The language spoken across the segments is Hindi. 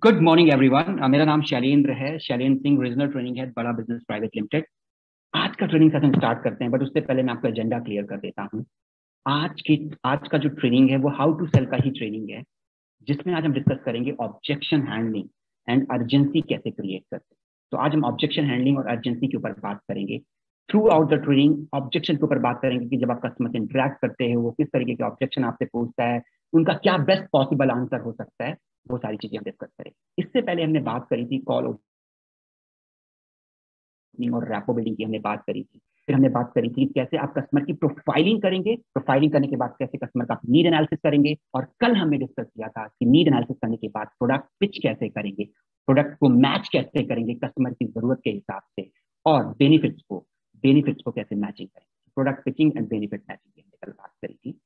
Good morning everyone. मेरा नाम शैलेंद्र है, Shailendra Singh, regional training head, बड़ा बिजनेस प्राइवेट लिमिटेड। आज का ट्रेनिंग सेशन स्टार्ट करते हैं, बट उससे पहले मैं आपका एजेंडा क्लियर कर देता हूँ। आज का जो ट्रेनिंग है वो हाउ टू सेल का ही ट्रेनिंग है, जिसमें आज हम डिस्कस करेंगे ऑब्जेक्शन हैंडलिंग एंड अर्जेंसी कैसे क्रिएट करते हैं। तो आज हम ऑब्जेक्शन हैंडलिंग और अर्जेंसी के ऊपर बात करेंगे। Through out the training objection के ऊपर बात करेंगे कि जब आप कस्टमर से इंटरेक्ट करते हैं वो किस तरीके के ऑब्जेक्शन आपसे पूछता है, उनका क्या बेस्ट पॉसिबल आंसर हो सकता है, वो सारी चीजें हम डिस्कस करेंगे। इससे पहले हमने बात करी थी कॉल ओपनिंग और रैपो बिल्डिंग की हमने बात करी थी। फिर हमने बात करी थी कैसे आप कस्टमर की प्रोफाइलिंग करेंगे, प्रोफाइलिंग करने के बाद कैसे कस्टमर का नीड एनालिसिस करेंगे, और कल हमने डिस्कस किया था कि नीड एनालिसिस करने के बाद प्रोडक्ट पिच कैसे करेंगे, प्रोडक्ट को मैच कैसे करेंगे कस्टमर की जरूरत के हिसाब से, और बेनिफिट्स को कैसे मैचिंग करेंगे। Product pitching and benefit matching की हमने कल बात करी थी।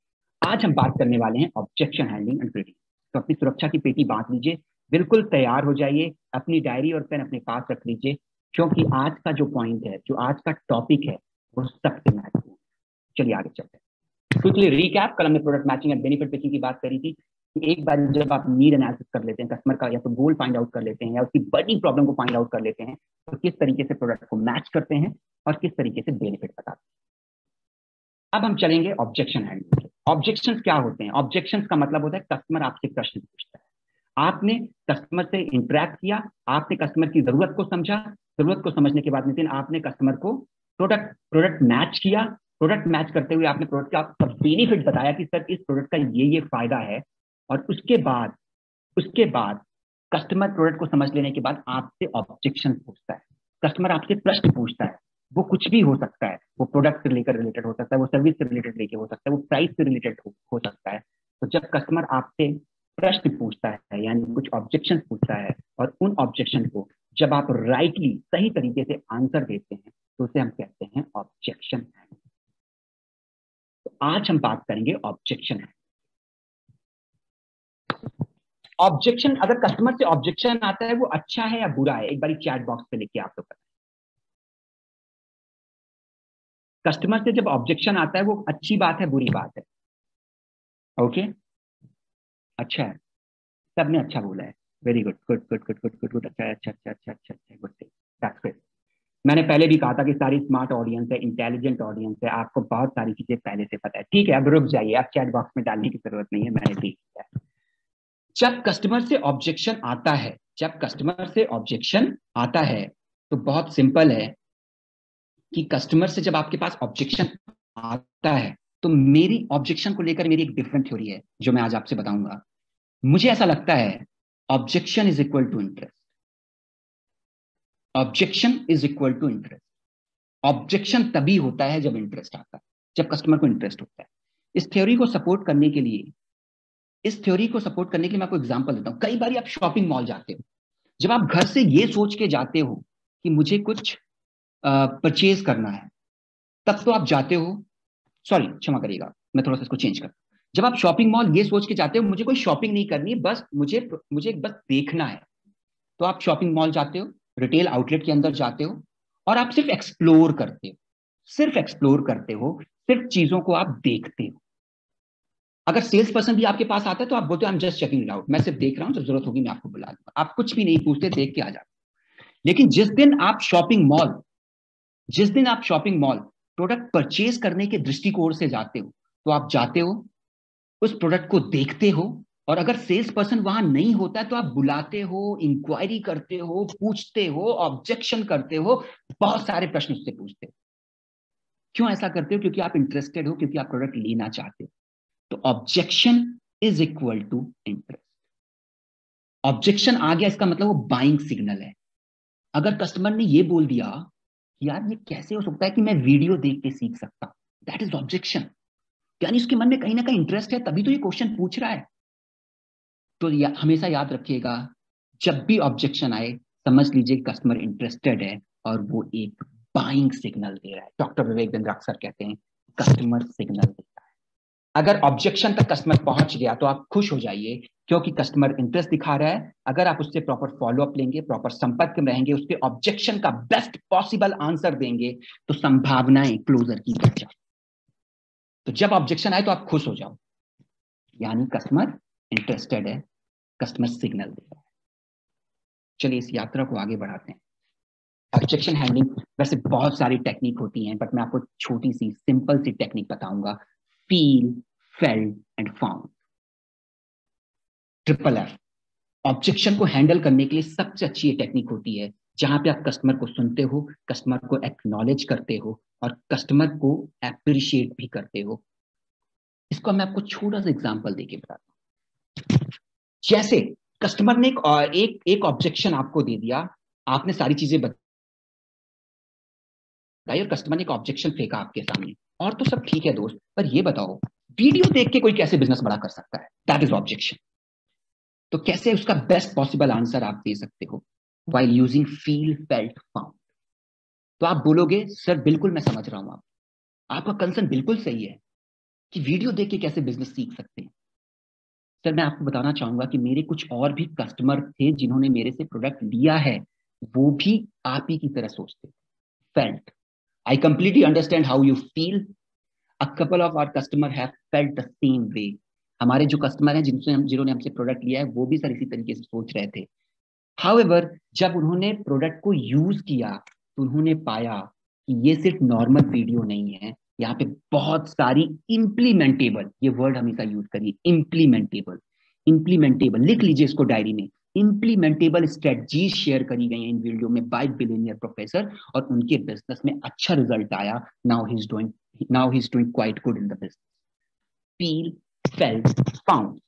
आज हम बात करने वाले हैं ऑब्जेक्शन हैंडलिंग एंड ट्रेडिंग। तो अपनी सुरक्षा की पेटी बांध लीजिए, बिल्कुल तैयार हो जाइए, अपनी डायरी और पेन अपने पास रख लीजिए, क्योंकि आज का जो पॉइंट है, जो आज का टॉपिक है, वो सबसे महत्वपूर्ण है। चलिए आगे चलते हैं। क्विकली रीकैप, कल हमने product matching and benefit pitching की बात करी थी कि एक बार जब आप नीड एनालिसिस कर लेते हैं कस्टमर का, या तो गोल फाइंड आउट कर लेते हैं या उसकी बर्निंग प्रॉब्लम को फाइंड आउट कर लेते हैं, तो किस तरीके से प्रोडक्ट को मैच करते हैं और किस तरीके से बेनिफिट बताते हैं। अब हम चलेंगे ऑब्जेक्शन हैंडलिंग। ऑब्जेक्शंस क्या होते हैं? ऑब्जेक्शंस का मतलब होता है कस्टमर आपसे प्रश्न पूछता है, आपने कस्टमर से इंटरेक्ट किया, आपने कस्टमर की जरूरत को समझा, जरूरत को समझने के बाद नितिन आपने कस्टमर को प्रोडक्ट प्रोडक्ट मैच किया, प्रोडक्ट मैच करते हुए आपने प्रोडक्ट का बेनिफिट बताया कि सर इस प्रोडक्ट का ये फायदा है, और उसके बाद कस्टमर प्रोडक्ट को समझ लेने के बाद आपसे ऑब्जेक्शन पूछता है, कस्टमर आपसे प्रश्न पूछता है। वो कुछ भी हो सकता है, वो प्रोडक्ट से लेकर रिलेटेड हो सकता है, वो सर्विस से रिलेटेड लेके हो सकता है, वो प्राइस से रिलेटेड हो सकता है। तो जब कस्टमर आपसे प्रश्न पूछता है यानी कुछ ऑब्जेक्शन पूछता है, और उन ऑब्जेक्शन को जब आप राइटली सही तरीके से आंसर देते हैं, तो उसे हम कहते हैं ऑब्जेक्शन है। तो आज हम बात करेंगे ऑब्जेक्शन है। ऑब्जेक्शन, अगर कस्टमर से ऑब्जेक्शन आता है वो अच्छा है या बुरा है, एक बार चैट बॉक्स पे लिखिए आप लोग। कस्टमर से जब ऑब्जेक्शन आता है वो अच्छी बात है बुरी बात है? ओके, अच्छा है, सबने अच्छा बोला है। Very good, good good good good good good, अच्छा है, अच्छा अच्छा अच्छा अच्छा अच्छा, गुड, दैट्स ग्रेट। मैंने पहले भी कहा था कि सारी स्मार्ट ऑडियंस है, इंटेलिजेंट ऑडियंस है, आपको बहुत सारी चीजें पहले से पता है। ठीक है, अब रुक जाइए, आप चैट बॉक्स में डालने की जरूरत नहीं है, मैंने देख लिया है। जब कस्टमर से ऑब्जेक्शन आता है, जब कस्टमर से ऑब्जेक्शन आता है, तो बहुत सिंपल है कि कस्टमर से जब आपके पास ऑब्जेक्शन आता है, तो मेरी ऑब्जेक्शन को लेकर मेरी एक डिफरेंट थ्योरी है जो मैं आज आपसे बताऊंगा। मुझे ऐसा लगता है objection is equal to interest. Objection is equal to interest. Objection तभी होता है जब इंटरेस्ट आता है, जब कस्टमर को इंटरेस्ट होता है। इस थ्योरी को सपोर्ट करने के लिए इस थ्योरी को सपोर्ट करने के लिए मैं आपको एग्जांपल देता हूं। कई बार आप शॉपिंग मॉल जाते हो, जब आप घर से ये सोच के जाते हो कि मुझे कुछ परचेज करना है, तब तो आप जाते हो, सॉरी क्षमा करिएगा, मैं थोड़ा सा इसको चेंज कर। जब आप शॉपिंग मॉल ये सोच के जाते हो मुझे कोई शॉपिंग नहीं करनी है, बस मुझे मुझे बस देखना है, तो आप शॉपिंग मॉल जाते हो, रिटेल आउटलेट के अंदर जाते हो, और आप सिर्फ एक्सप्लोर करते हो, सिर्फ एक्सप्लोर करते हो, सिर्फ चीजों को आप देखते हो। अगर सेल्स पर्सन भी आपके पास आता है तो आप बोलते हो I am just checking it out, मैं सिर्फ देख रहा हूं, जब जरूरत होगी मैं आपको बुला दूंगा। आप कुछ भी नहीं पूछते, देख के आ जाते। लेकिन जिस दिन आप शॉपिंग मॉल प्रोडक्ट परचेज करने के दृष्टिकोण से जाते हो, तो आप जाते हो, उस प्रोडक्ट को देखते हो, और अगर सेल्स पर्सन वहां नहीं होता है तो आप बुलाते हो, इंक्वायरी करते हो, पूछते हो, ऑब्जेक्शन करते हो, बहुत सारे प्रश्न उससे पूछते हो। क्यों ऐसा करते हो? क्योंकि आप इंटरेस्टेड हो, क्योंकि आप प्रोडक्ट लेना चाहते हो। तो objection is equal to interest. Objection आ गया, इसका मतलब वो बाइंग सिग्नल है। अगर कस्टमर ने ये बोल दिया कि यार ये कैसे हो सकता है कि मैं वीडियो देख के सीख सकता हूं, दैट इज ऑब्जेक्शन। यानी उसके मन में कहीं ना कहीं इंटरेस्ट है, तभी तो ये क्वेश्चन पूछ रहा है। तो हमेशा याद रखिएगा, जब भी ऑब्जेक्शन आए समझ लीजिए कस्टमर इंटरेस्टेड है, और वो एक बाइंग सिग्नल दे रहा है। डॉक्टर विवेक बिंद्रा अक्सर कहते हैं कस्टमर सिग्नल देता है। अगर ऑब्जेक्शन तक कस्टमर पहुंच गया तो आप खुश हो जाइए, क्योंकि कस्टमर इंटरेस्ट दिखा रहा है। अगर आप उससे प्रॉपर फॉलोअप लेंगे, प्रॉपर संपर्क में रहेंगे, उसके ऑब्जेक्शन का बेस्ट पॉसिबल आंसर देंगे, तो संभावनाएं क्लोजर की बढ़ जाए। तो जब ऑब्जेक्शन आए तो आप खुश हो जाओ, यानी कस्टमर इंटरेस्टेड है, कस्टमर सिग्नल दे रहा है। चलिए इस यात्रा को आगे बढ़ाते हैं। ऑब्जेक्शन हैंडलिंग वैसे बहुत सारी टेक्निक होती हैं, बट मैं आपको छोटी सी सिंपल सी टेक्निक बताऊंगा। Feel, felt and found, triple F. Objection को हैंडल करने के लिए सबसे अच्छी ये टेक्निक होती है जहां पे आप कस्टमर को सुनते हो, कस्टमर को एक्नॉलेज करते हो और कस्टमर को एप्रिशिएट भी करते हो। इसको मैं आपको छोटा सा एग्जांपल देके बताता हूं। जैसे कस्टमर ने एक ऑब्जेक्शन आपको दे दिया, आपने सारी चीजें बताई और कस्टमर ने एक ऑब्जेक्शन फेंका आपके सामने, और तो सब ठीक है दोस्त, पर ये बताओ वीडियो देख के कोई कैसे बिजनेस बड़ा कर सकता है? That is objection. तो कैसे उसका बेस्ट पॉसिबल आंसर आप दे सकते हो? While using feel, felt, found. तो आप बोलोगे सर बिल्कुल मैं समझ रहा हूं, आपका कंसर्न बिल्कुल सही है कि वीडियो देख के कैसे बिजनेस सीख सकते हैं। सर मैं आपको बताना चाहूंगा कि मेरे कुछ और भी कस्टमर थे जिन्होंने मेरे से प्रोडक्ट लिया है, वो भी आप ही की तरह सोचते थे। Felt, I completely understand how you feel. A couple of our customer have felt the same way. हमारे जो कस्टमर हैं जिन्होंने हमसे प्रोडक्ट लिया है, वो भी सर इसी तरीके से सोच रहे थे। हाउएवर जब उन्होंने प्रोडक्ट को यूज किया तो उन्होंने पाया कि ये सिर्फ नॉर्मल वीडियो नहीं है, यहाँ पे बहुत सारी इम्प्लीमेंटेबल, ये वर्ड हमेशा यूज करिए, इम्प्लीमेंटेबल। इम्प्लीमेंटेबल लिख लीजिए इसको डायरी में। इम्प्लीमेंटेबल स्ट्रेटजीज शेयर करी गई हैं इन वीडियो में बाय बिलियनियर प्रोफेसर, और उनके बिजनेस में अच्छा रिजल्ट आया। Now he is doing quite good in the business. Feel, felt, found.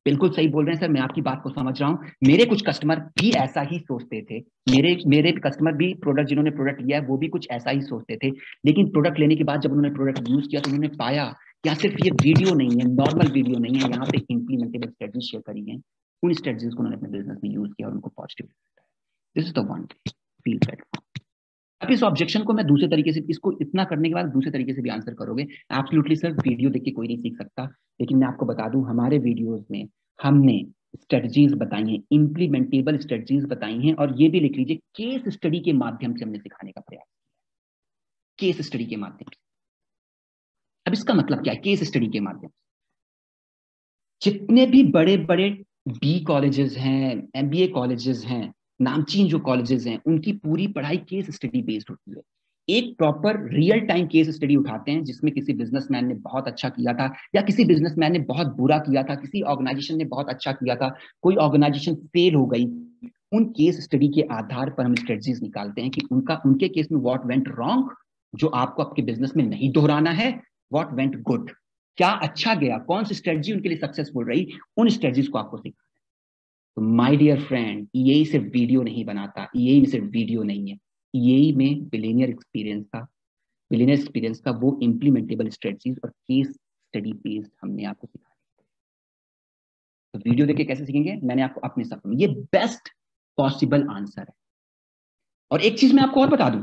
बिल्कुल सही बोल रहे हैं सर, मैं आपकी बात को समझ रहा हूं। मेरे कुछ कस्टमर भी ऐसा ही सोचते थे। मेरे कस्टमर भी जिन्होंने प्रोडक्ट लिया है वो भी कुछ ऐसा ही सोचते थे। लेकिन प्रोडक्ट लेने के बाद जब उन्होंने प्रोडक्ट यूज किया तो उन्होंने पाया कि सिर्फ ये वीडियो नहीं है, नॉर्मल वीडियो नहीं है, यहाँ पे इंप्लीमेंटेबल स्ट्रेटजी शेयर करी है। उन स्ट्रेटजीज को उन्होंने अपने बिजनेस में यूज किया और उनको positive. This is the one, feel, felt. अब इस ऑब्जेक्शन को मैं दूसरे तरीके से, इसको इतना करने के बाद दूसरे तरीके से भी आंसर करोगे। एब्सोल्युटली सर, वीडियो देख के कोई नहीं सीख सकता, लेकिन मैं आपको बता दूं हमारे वीडियोस में हमने स्ट्रेटजीज बताई हैं, इंप्लीमेंटेबल स्ट्रेटजीज बताई हैं, और ये भी लिख लीजिए केस स्टडी के माध्यम से हमने सिखाने का प्रयास किया। केस स्टडी के माध्यम से। अब इसका मतलब क्या है केस स्टडी के माध्यम से? जितने भी बड़े बड़े बी कॉलेजेस हैं, एमबीए कॉलेजेस हैं, नामचीन जो कॉलेजेस हैं, उनकी पूरी पढ़ाई केस स्टडी बेस्ड होती है। एक proper real time case study उठाते हैं जिसमें किसी बिजनेसमैन ने बहुत अच्छा किया था, या किसी बिजनेसमैन ने बहुत बुरा किया था, किसी ऑर्गेनाइजेशन ने बहुत अच्छा किया था, कोई ऑर्गेनाइजेशन फेल हो गई। उन केस स्टडी के आधार पर हम स्ट्रेटजीज निकालते हैं कि उनके केस में व्हाट वेंट रॉन्ग, जो आपको आपके बिजनेस में नहीं दोहराना है, व्हाट वेंट गुड, क्या अच्छा गया, कौन सी स्ट्रेटजी उनके लिए सक्सेसफुल रही, उन स्ट्रेटजीज को आपको सीखना है। तो माय डियर फ्रेंड, ईए सिर्फ वीडियो नहीं बनाता, ईए में सिर्फ वीडियो नहीं है, ईए में बिलियनियर एक्सपीरियंस का वो इंप्लीमेंटेबल स्ट्रेटजीज और केस स्टडी बेस्ड हमने आपको सिखाया। तो वीडियो देख के कैसे सीखेंगे? मैंने आपको अपने शब्दों में, ये बेस्ट पॉसिबल आंसर है। और एक चीज मैं आपको और बता दूं,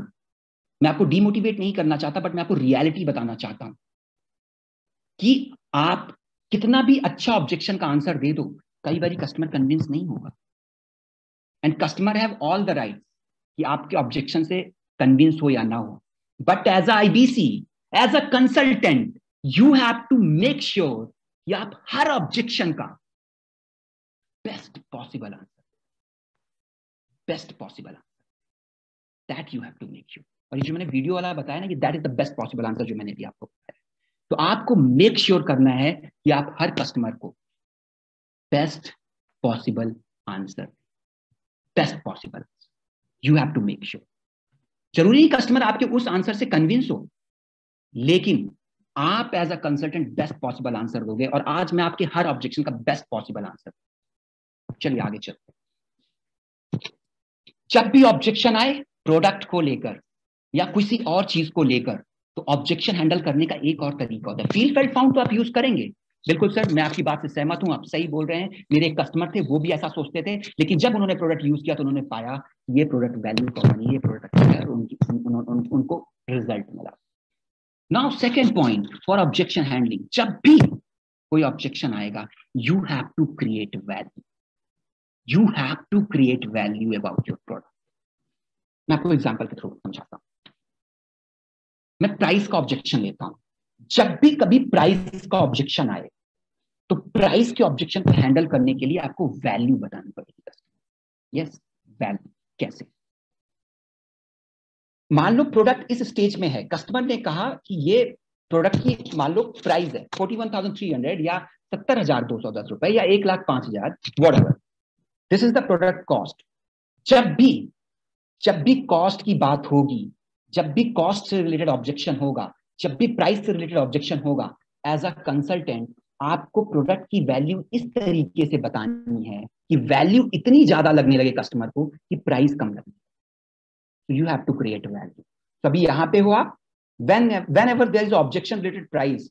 मैं आपको डिमोटिवेट नहीं करना चाहता, बट मैं आपको रियलिटी बताना चाहता हूं कि आप कितना भी अच्छा ऑब्जेक्शन का आंसर दे दो, कई बार कस्टमर कन्विंस नहीं होगा। And customer have all the right कि आपके ऑब्जेक्शन से कन्विंस हो या ना हो, but as a IBC, as a consultant, you have to make sure कि आप हर ऑब्जेक्शन का best possible answer, best possible answer, that you have to make sure. और ये जो मैंने वीडियो वाला बताया ना कि that is the best possible answer, जो मैंने भी आपको बताया, तो आपको मेक श्योर करना है कि आप हर कस्टमर को best possible answer, best possible, you have to make sure. जरूरी नहीं कस्टमर आपके उस आंसर से कन्विंस हो, लेकिन आप as a consultant best possible answer दोगे, और आज मैं आपके हर ऑब्जेक्शन का बेस्ट पॉसिबल आंसर। चलिए आगे चलते हैं। जब भी ऑब्जेक्शन आए प्रोडक्ट को लेकर या किसी और चीज को लेकर, तो ऑब्जेक्शन हैंडल करने का एक और तरीका होता है, फील, फेल्ट, फाउंड। तो आप यूज करेंगे, बिल्कुल सर, मैं आपकी बात से सहमत हूं, आप सही बोल रहे हैं। मेरे एक कस्टमर थे, वो भी ऐसा सोचते थे, लेकिन जब उन्होंने प्रोडक्ट यूज किया तो उन्होंने पाया ये प्रोडक्ट वैल्यू का नहीं, ये प्रोडक्ट अच्छा है, उनको रिजल्ट मिला। Now second point for objection handling, जब भी कोई ऑब्जेक्शन आएगा, you have to create value, you have to create value about your product. मैं आपको एग्जांपल के थ्रू समझाता हूं। मैं प्राइस का ऑब्जेक्शन लेता हूं। जब भी कभी प्राइस का ऑब्जेक्शन आए, तो प्राइस के ऑब्जेक्शन को हैंडल करने के लिए आपको वैल्यू बतानी पड़ेगी। Yes, value. कैसे? मान लो प्रोडक्ट इस स्टेज में है, कस्टमर ने कहा कि ये प्रोडक्ट की मान लो प्राइस है 41,300 या 70,210 रुपए या 1,05,000, what ever, this is the product cost. जब भी कॉस्ट की बात होगी, जब भी कॉस्ट से रिलेटेड ऑब्जेक्शन होगा, जब भी प्राइस से रिलेटेड ऑब्जेक्शन होगा, एज अ कंसल्टेंट आपको प्रोडक्ट की वैल्यू इस तरीके से बतानी है कि वैल्यू इतनी ज्यादा लगने लगे कस्टमर को कि प्राइस कम लगे। You have to create value. तो अभी यहां पे हो आप, whenever there is objection related price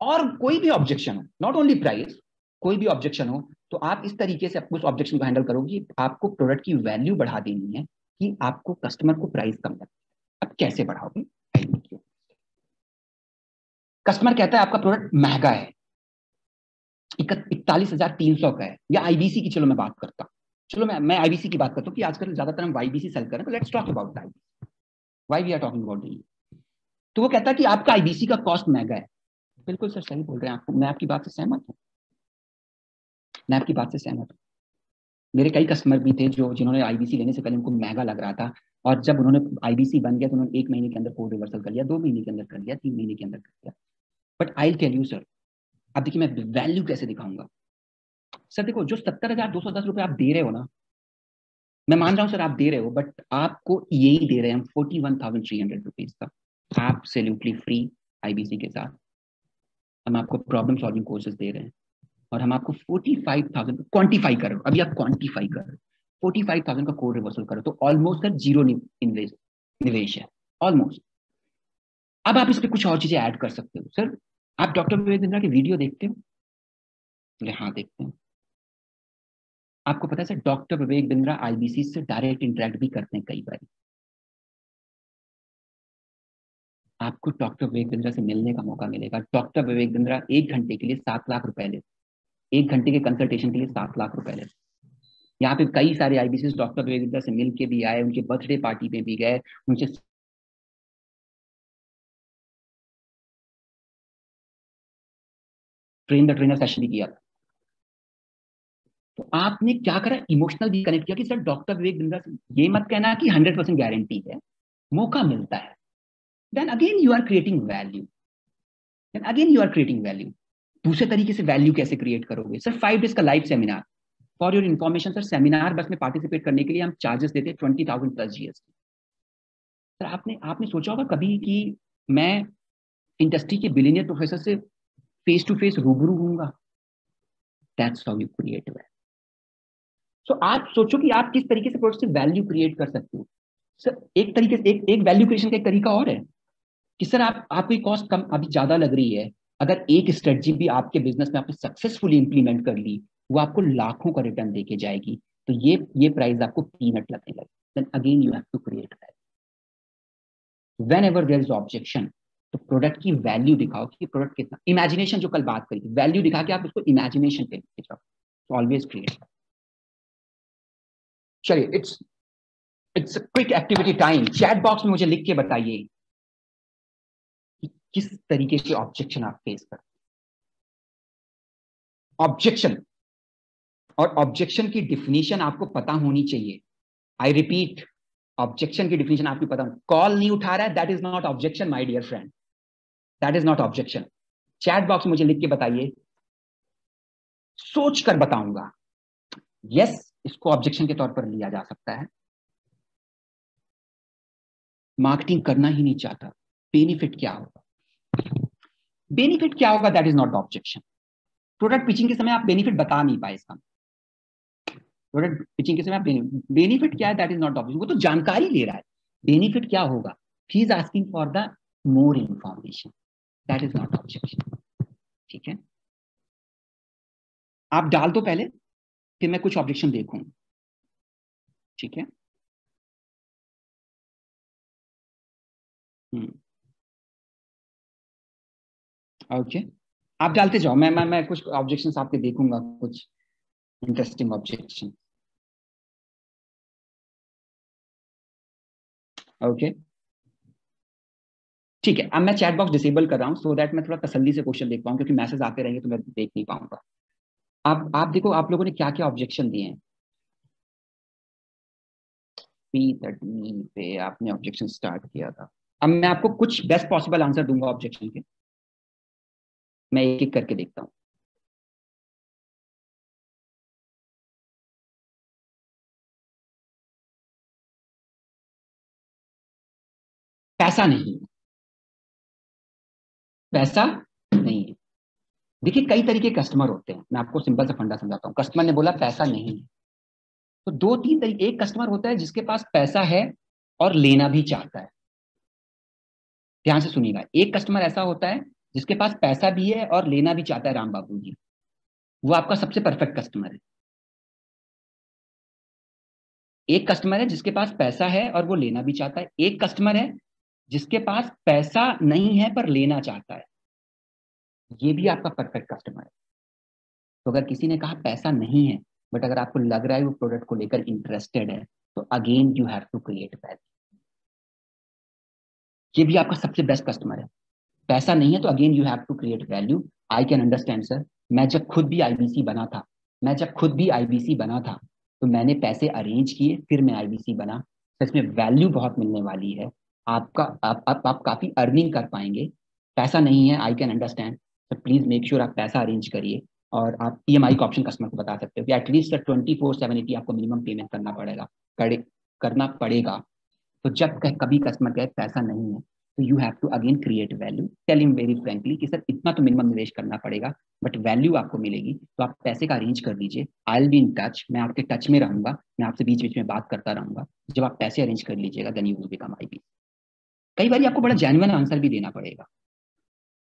और कोई भी ऑब्जेक्शन हो, नॉट ओनली प्राइस, कोई भी ऑब्जेक्शन हो, तो आप इस तरीके से उस ऑब्जेक्शन को हैंडल करोगे कि आपको प्रोडक्ट की वैल्यू बढ़ा देनी है कि आपको कस्टमर को प्राइस कम लगे। अब कैसे बढ़ाओगे? कस्टमर कहता है आपका प्रोडक्ट महंगा है, 41,300 का है, या आईबीसी की, चलो मैं बात करता हूँ, चलो मैं आईबीसी की बात करता हूँ कि आजकल ज्यादातर हम वाईबीसी सेल करें, तो let's talk about IBC, why we are talking about the. तो वो कहता है कि आपका आईबीसी का कॉस्ट महंगा है। बिल्कुल सर, सही बोल रहे हैं, आपको, मैं आपकी बात से सहमत हूँ, मैं आपकी बात से सहमत हूँ। मेरे कई कस्टमर भी थे जो जिन्होंने आईबीसी लेने से पहले उनको महंगा लग रहा था, और जब उन्होंने आईबीसी बन गया तो उन्होंने 1 महीने के अंदर कोड रिवर्सल कर लिया, 2 महीने के अंदर कर लिया, 3 महीने के अंदर कर लिया। But I tell you sir, अब देखिए मैं वैल्यू कैसे दिखाऊंगा। सर देखो, जो 70,210 रुपए आप दे रहे हो ना, मैं मान रहा हूँ सर आप दे रहे हो, बट आपको यही दे रहे हैं हम 41,300 रुपीज का, एब्सोल्युटली फ्री आईबीसी के साथ। हम आपको प्रॉब्लम सॉल्विंग कोर्सेज दे रहे हैं, और हम आपको 45,000 क्वांटिफाई करो, अभी आप क्वांटिफाई करो, 45,000 का कोड रिवर्सल करो, तो ऑलमोस्ट सर जीरो निवेश है, ऑलमोस्ट। अब आप इस पे कुछ और चीजें ऐड कर सकते हो। सर आप डॉक्टर विवेक बिंद्रा की वीडियो देखते हो? बोले हाँ देखते हैं। आपको पता है sir, doctor Vivek Bindra IBC से डायरेक्ट इंटरेक्ट भी करते हैं कई बार। आपको डॉक्टर विवेक बिंद्रा से मिलने का मौका मिलेगा। डॉक्टर विवेक बिंद्रा 1 घंटे के लिए 7 लाख रुपए लेते, 1 घंटे के कंसल्टेशन के लिए 7 लाख रुपए लेते। यहाँ पे कई सारे आईबीसी डॉक्टर विवेक बिंद्रा से मिल के भी आए, उनके बर्थडे पार्टी में भी गए, उनसे ट्रेन द ट्रेनर सेशन भी किया। तो आपने क्या करा, इमोशनल भी कनेक्ट किया कि सर डॉक्टर विवेक बिंद्रा से ये मत कहना कि 100% गारंटी है, मौका मिलता है। Then again you are creating value, then again you are creating value. दूसरे तरीके से वैल्यू कैसे क्रिएट करोगे? सर 5 डेज का live seminar, for your information sir, seminar बस में पार्टिसिपेट करने के लिए हम चार्जेस देते हैं 20,000 प्लस जीएसटी। सर आपने आपने सोचा होगा कभी कि मैं इंडस्ट्री के बिलियनियर प्रोफेसर से फेस टू फेस रूबरू हूंगा? That's how you create value. So आप सोचो कि आप किस तरीके से प्रोडक्ट से वैल्यू क्रिएट कर सकते हो। सर एक तरीके से एक वैल्यू क्रिएशन का एक तरीका और है कि सर आपकी कॉस्ट कम अभी ज्यादा लग रही है, अगर एक स्ट्रेटजी भी आपके बिजनेस में आपने सक्सेसफुली इंप्लीमेंट कर ली, वो आपको लाखों का रिटर्न देके जाएगी, तो ये प्राइस आपको पीनट लगने लगे। Then again you have to create value. Whenever there is objection, तो प्रोडक्ट की वैल्यू दिखाओ कि प्रोडक्ट कितना, इमेजिनेशन जो कल बात करी थी, वैल्यू दिखा के आप उसको इमेजिनेशन पे लेके जाओ, ऑलवेज क्रिएट। चलिए it's quick activity time. Chat box में मुझे लिख के बताइए कि किस तरीके के ऑब्जेक्शन आप फेस करते हैं। ऑब्जेक्शन और ऑब्जेक्शन की डिफिनीशन आपको पता होनी चाहिए। आई रिपीट, ऑब्जेक्शन की डिफिनीशन आपको पता होनी। कॉल नहीं उठा रहा है, that is not objection my dear friend, that is not objection. Chat box में मुझे लिख के बताइए, सोच कर बताऊंगा। यस, इसको ऑब्जेक्शन के तौर पर लिया जा सकता है। मार्केटिंग करना ही नहीं चाहता, बेनिफिट क्या होगा? बेनिफिट क्या होगा, that is not objection. Product pitching के समय आप बेनिफिट बता नहीं पाए इसका, प्रोडक्ट पिचिंग के समय आप बेनिफिट क्या है, दैट इज नॉट ऑब्जेक्शन। वो तो जानकारी ले रहा है, बेनिफिट क्या होगा, he is asking for the more information, that is not objection. ठीक है, आप डाल दो पहले, फिर मैं कुछ ऑब्जेक्शन देखूं। ठीक है, ओके, आप डालते जाओ, मैं कुछ ऑब्जेक्शंस आपके देखूंगा, कुछ इंटरेस्टिंग ऑब्जेक्शन। ओके, ठीक है, अब मैं चैट बॉक्स डिसेबल कर रहा हूँ सो दैट मैं थोड़ा तसल्ली से क्वेश्चन देख पाऊँ, क्योंकि मैसेज आते रहेंगे तो मैं देख नहीं पाऊंगा। आप देखो, आप लोगों ने क्या क्या ऑब्जेक्शन दिए हैं। 3:30 पे आपने ऑब्जेक्शन स्टार्ट किया था। अब मैं आपको कुछ बेस्ट पॉसिबल आंसर दूंगा ऑब्जेक्शन के, मैं एक एक करके देखता हूँ। पैसा नहीं, पैसा नहीं है। देखिए कई तरीके के कस्टमर होते हैं, मैं आपको सिंपल सा फंडा समझाता हूँ। कस्टमर ने बोला पैसा नहीं है, तो दो तीन तरीके। एक कस्टमर होता है जिसके पास पैसा है और लेना भी चाहता है। ध्यान से सुनिएगा, एक कस्टमर ऐसा होता है जिसके पास पैसा भी है और लेना भी चाहता है, राम बाबू जी, वो आपका सबसे परफेक्ट कस्टमर है। एक कस्टमर है जिसके पास पैसा है और वो लेना भी चाहता है। एक कस्टमर है जिसके पास पैसा नहीं है पर लेना चाहता है, ये भी आपका परफेक्ट कस्टमर है। तो अगर किसी ने कहा पैसा नहीं है बट अगर आपको लग रहा है वो प्रोडक्ट को लेकर इंटरेस्टेड है, तो again you have to create value. ये भी आपका सबसे बेस्ट कस्टमर है। पैसा नहीं है तो again you have to create value. I can understand sir, मैं जब खुद भी आईबीसी बना था तो मैंने पैसे अरेंज किए फिर मैं आईबीसी बना। तो इसमें वैल्यू बहुत मिलने वाली है आपका। आप काफी अर्निंग कर पाएंगे। पैसा नहीं है, आई कैन अंडरस्टैंड। तो प्लीज मेक श्योर आप पैसा अरेंज करिए। और आप ईएमआई का ऑप्शन कस्टमर को बता सकते हो कि एटलीस्ट 24/7 आपको मिनिमम पेमेंट करना पड़ेगा, करना पड़ेगा। तो जब कभी कस्टमर कहे पैसा नहीं है, तो you have to again create value. Tell him very frankly कि सर इतना तो मिनिमम निवेश करना पड़ेगा बट वैल्यू आपको मिलेगी, तो आप पैसे का अरेंज कर लीजिए। I will be in touch, मैं आपके टच में रहूंगा, मैं आपसे बीच बीच में बात करता रहूंगा। जब आप पैसे अरेंज कर लीजिएगा then you will become IB. कई बार आपको बड़ा जेन्युइन आंसर भी देना पड़ेगा,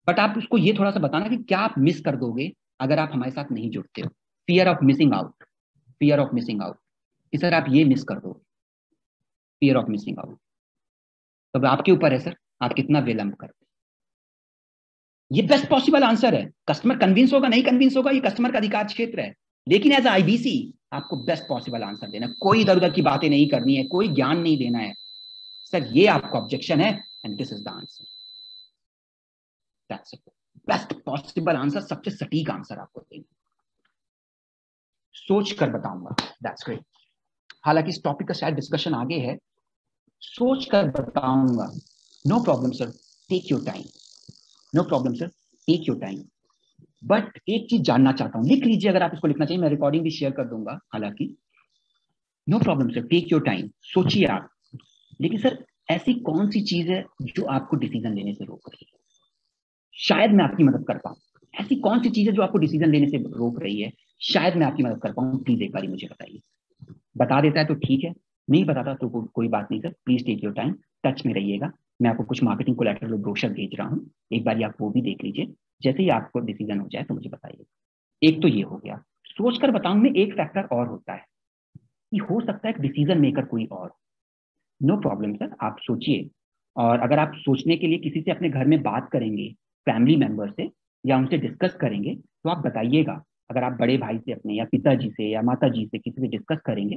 बट आप उसको ये थोड़ा सा बताना कि क्या आप मिस कर दोगे अगर आप हमारे साथ नहीं जुड़ते हो। Fear of missing out, fear of missing out कि सर आप ये मिस कर दो, फियर ऑफ मिसिंग आउट। तो आपके ऊपर है सर, आप कितना विलंब करते। ये बेस्ट पॉसिबल आंसर है। कस्टमर कन्विंस होगा नहीं कन्विंस होगा ये कस्टमर का अधिकार क्षेत्र है, लेकिन एज आईबीसी आपको बेस्ट पॉसिबल आंसर देना, कोई इधर उधर की बातें नहीं करनी है, कोई ज्ञान नहीं देना है। सर ये आपका ऑब्जेक्शन है and this is the answer, that's it. Best possible answer, सबसे सटीक आंसर आपको देंगे, सोच कर बताऊंगा। That's great. हालांकि इस टॉपिक का शायद डिस्कशन आगे है, सोच कर बताऊंगा। No problem sir, take your time. No problem sir, take your time. But एक चीज जानना चाहता हूं, लिख लीजिए अगर आप इसको लिखना चाहिए, मैं रिकॉर्डिंग भी शेयर कर दूंगा। हालांकि no problem sir, take your time, सोचिए आप। लेकिन सर ऐसी कौन सी चीज है जो आपको डिसीजन लेने से रोक रही है? शायद मैं आपकी मदद कर पाऊं। ऐसी कौन सी चीज है जो आपको डिसीजन लेने से रोक रही है? शायद मैं आपकी मदद कर पाऊं, प्लीज एक बार मुझे बताइए। बता देता है तो ठीक है, नहीं बताता तो कोई बात नहीं sir, please take your time, touch में रहिएगा। मैं आपको कुछ मार्केटिंग कोलैटरल ब्रोशर भेज रहा हूँ, एक बार आप वो भी देख लीजिए। जैसे ही आपको डिसीजन हो जाए तो मुझे बताइए। एक तो ये हो गया। सोचकर बताऊं में एक फैक्टर और होता है कि हो सकता है डिसीजन मेकर कोई और। नो प्रॉब्लम सर, आप सोचिए। और अगर आप सोचने के लिए किसी से अपने घर में बात करेंगे, फैमिली मेंबर से या उनसे डिस्कस करेंगे, तो आप बताइएगा। अगर आप बड़े भाई से अपने या पिताजी से या माता जी से किसी से डिस्कस करेंगे,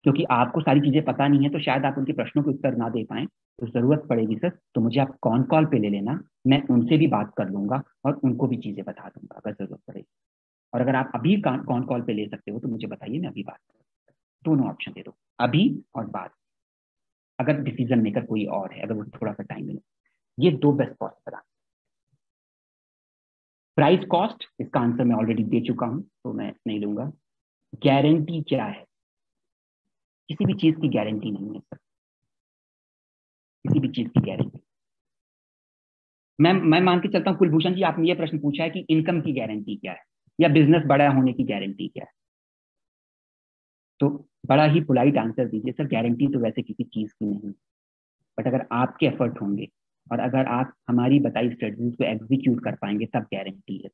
क्योंकि आपको सारी चीजें पता नहीं है तो शायद आप उनके प्रश्नों के उत्तर ना दे पाए, तो जरूरत पड़ेगी सर तो मुझे आप कॉन कॉल पे ले लेना, मैं उनसे भी बात कर लूंगा और उनको भी चीजें बता दूंगा अगर जरूरत पड़ेगी। और अगर आप अभी कॉन कॉल पे ले सकते हो तो मुझे बताइए, मैं अभी बात करूँ। दोनों ऑप्शन दे दो, अभी और बाद, अगर डिसीजन मेकर कोई और है, अगर वो थोड़ा सा टाइम मिले। ये दो best possible answer. Price cost, इसका आंसर मैं ऑलरेडी दे चुका हूं तो मैं नहीं लूंगा। गारंटी क्या है? किसी भी चीज की गारंटी नहीं है सर, किसी भी चीज की गारंटी। मैं मान के चलता हूँ कुलभूषण जी, आपने ये प्रश्न पूछा है कि इनकम की गारंटी क्या है या बिजनेस बड़ा होने की गारंटी क्या है, तो बड़ा ही पोलाइट आंसर दीजिए सर, गारंटी तो वैसे किसी चीज की नहीं, बट अगर आपके एफर्ट होंगे और अगर आप हमारी बताई स्ट्रेटजीज को एग्जीक्यूट कर पाएंगे तब गारंटी है,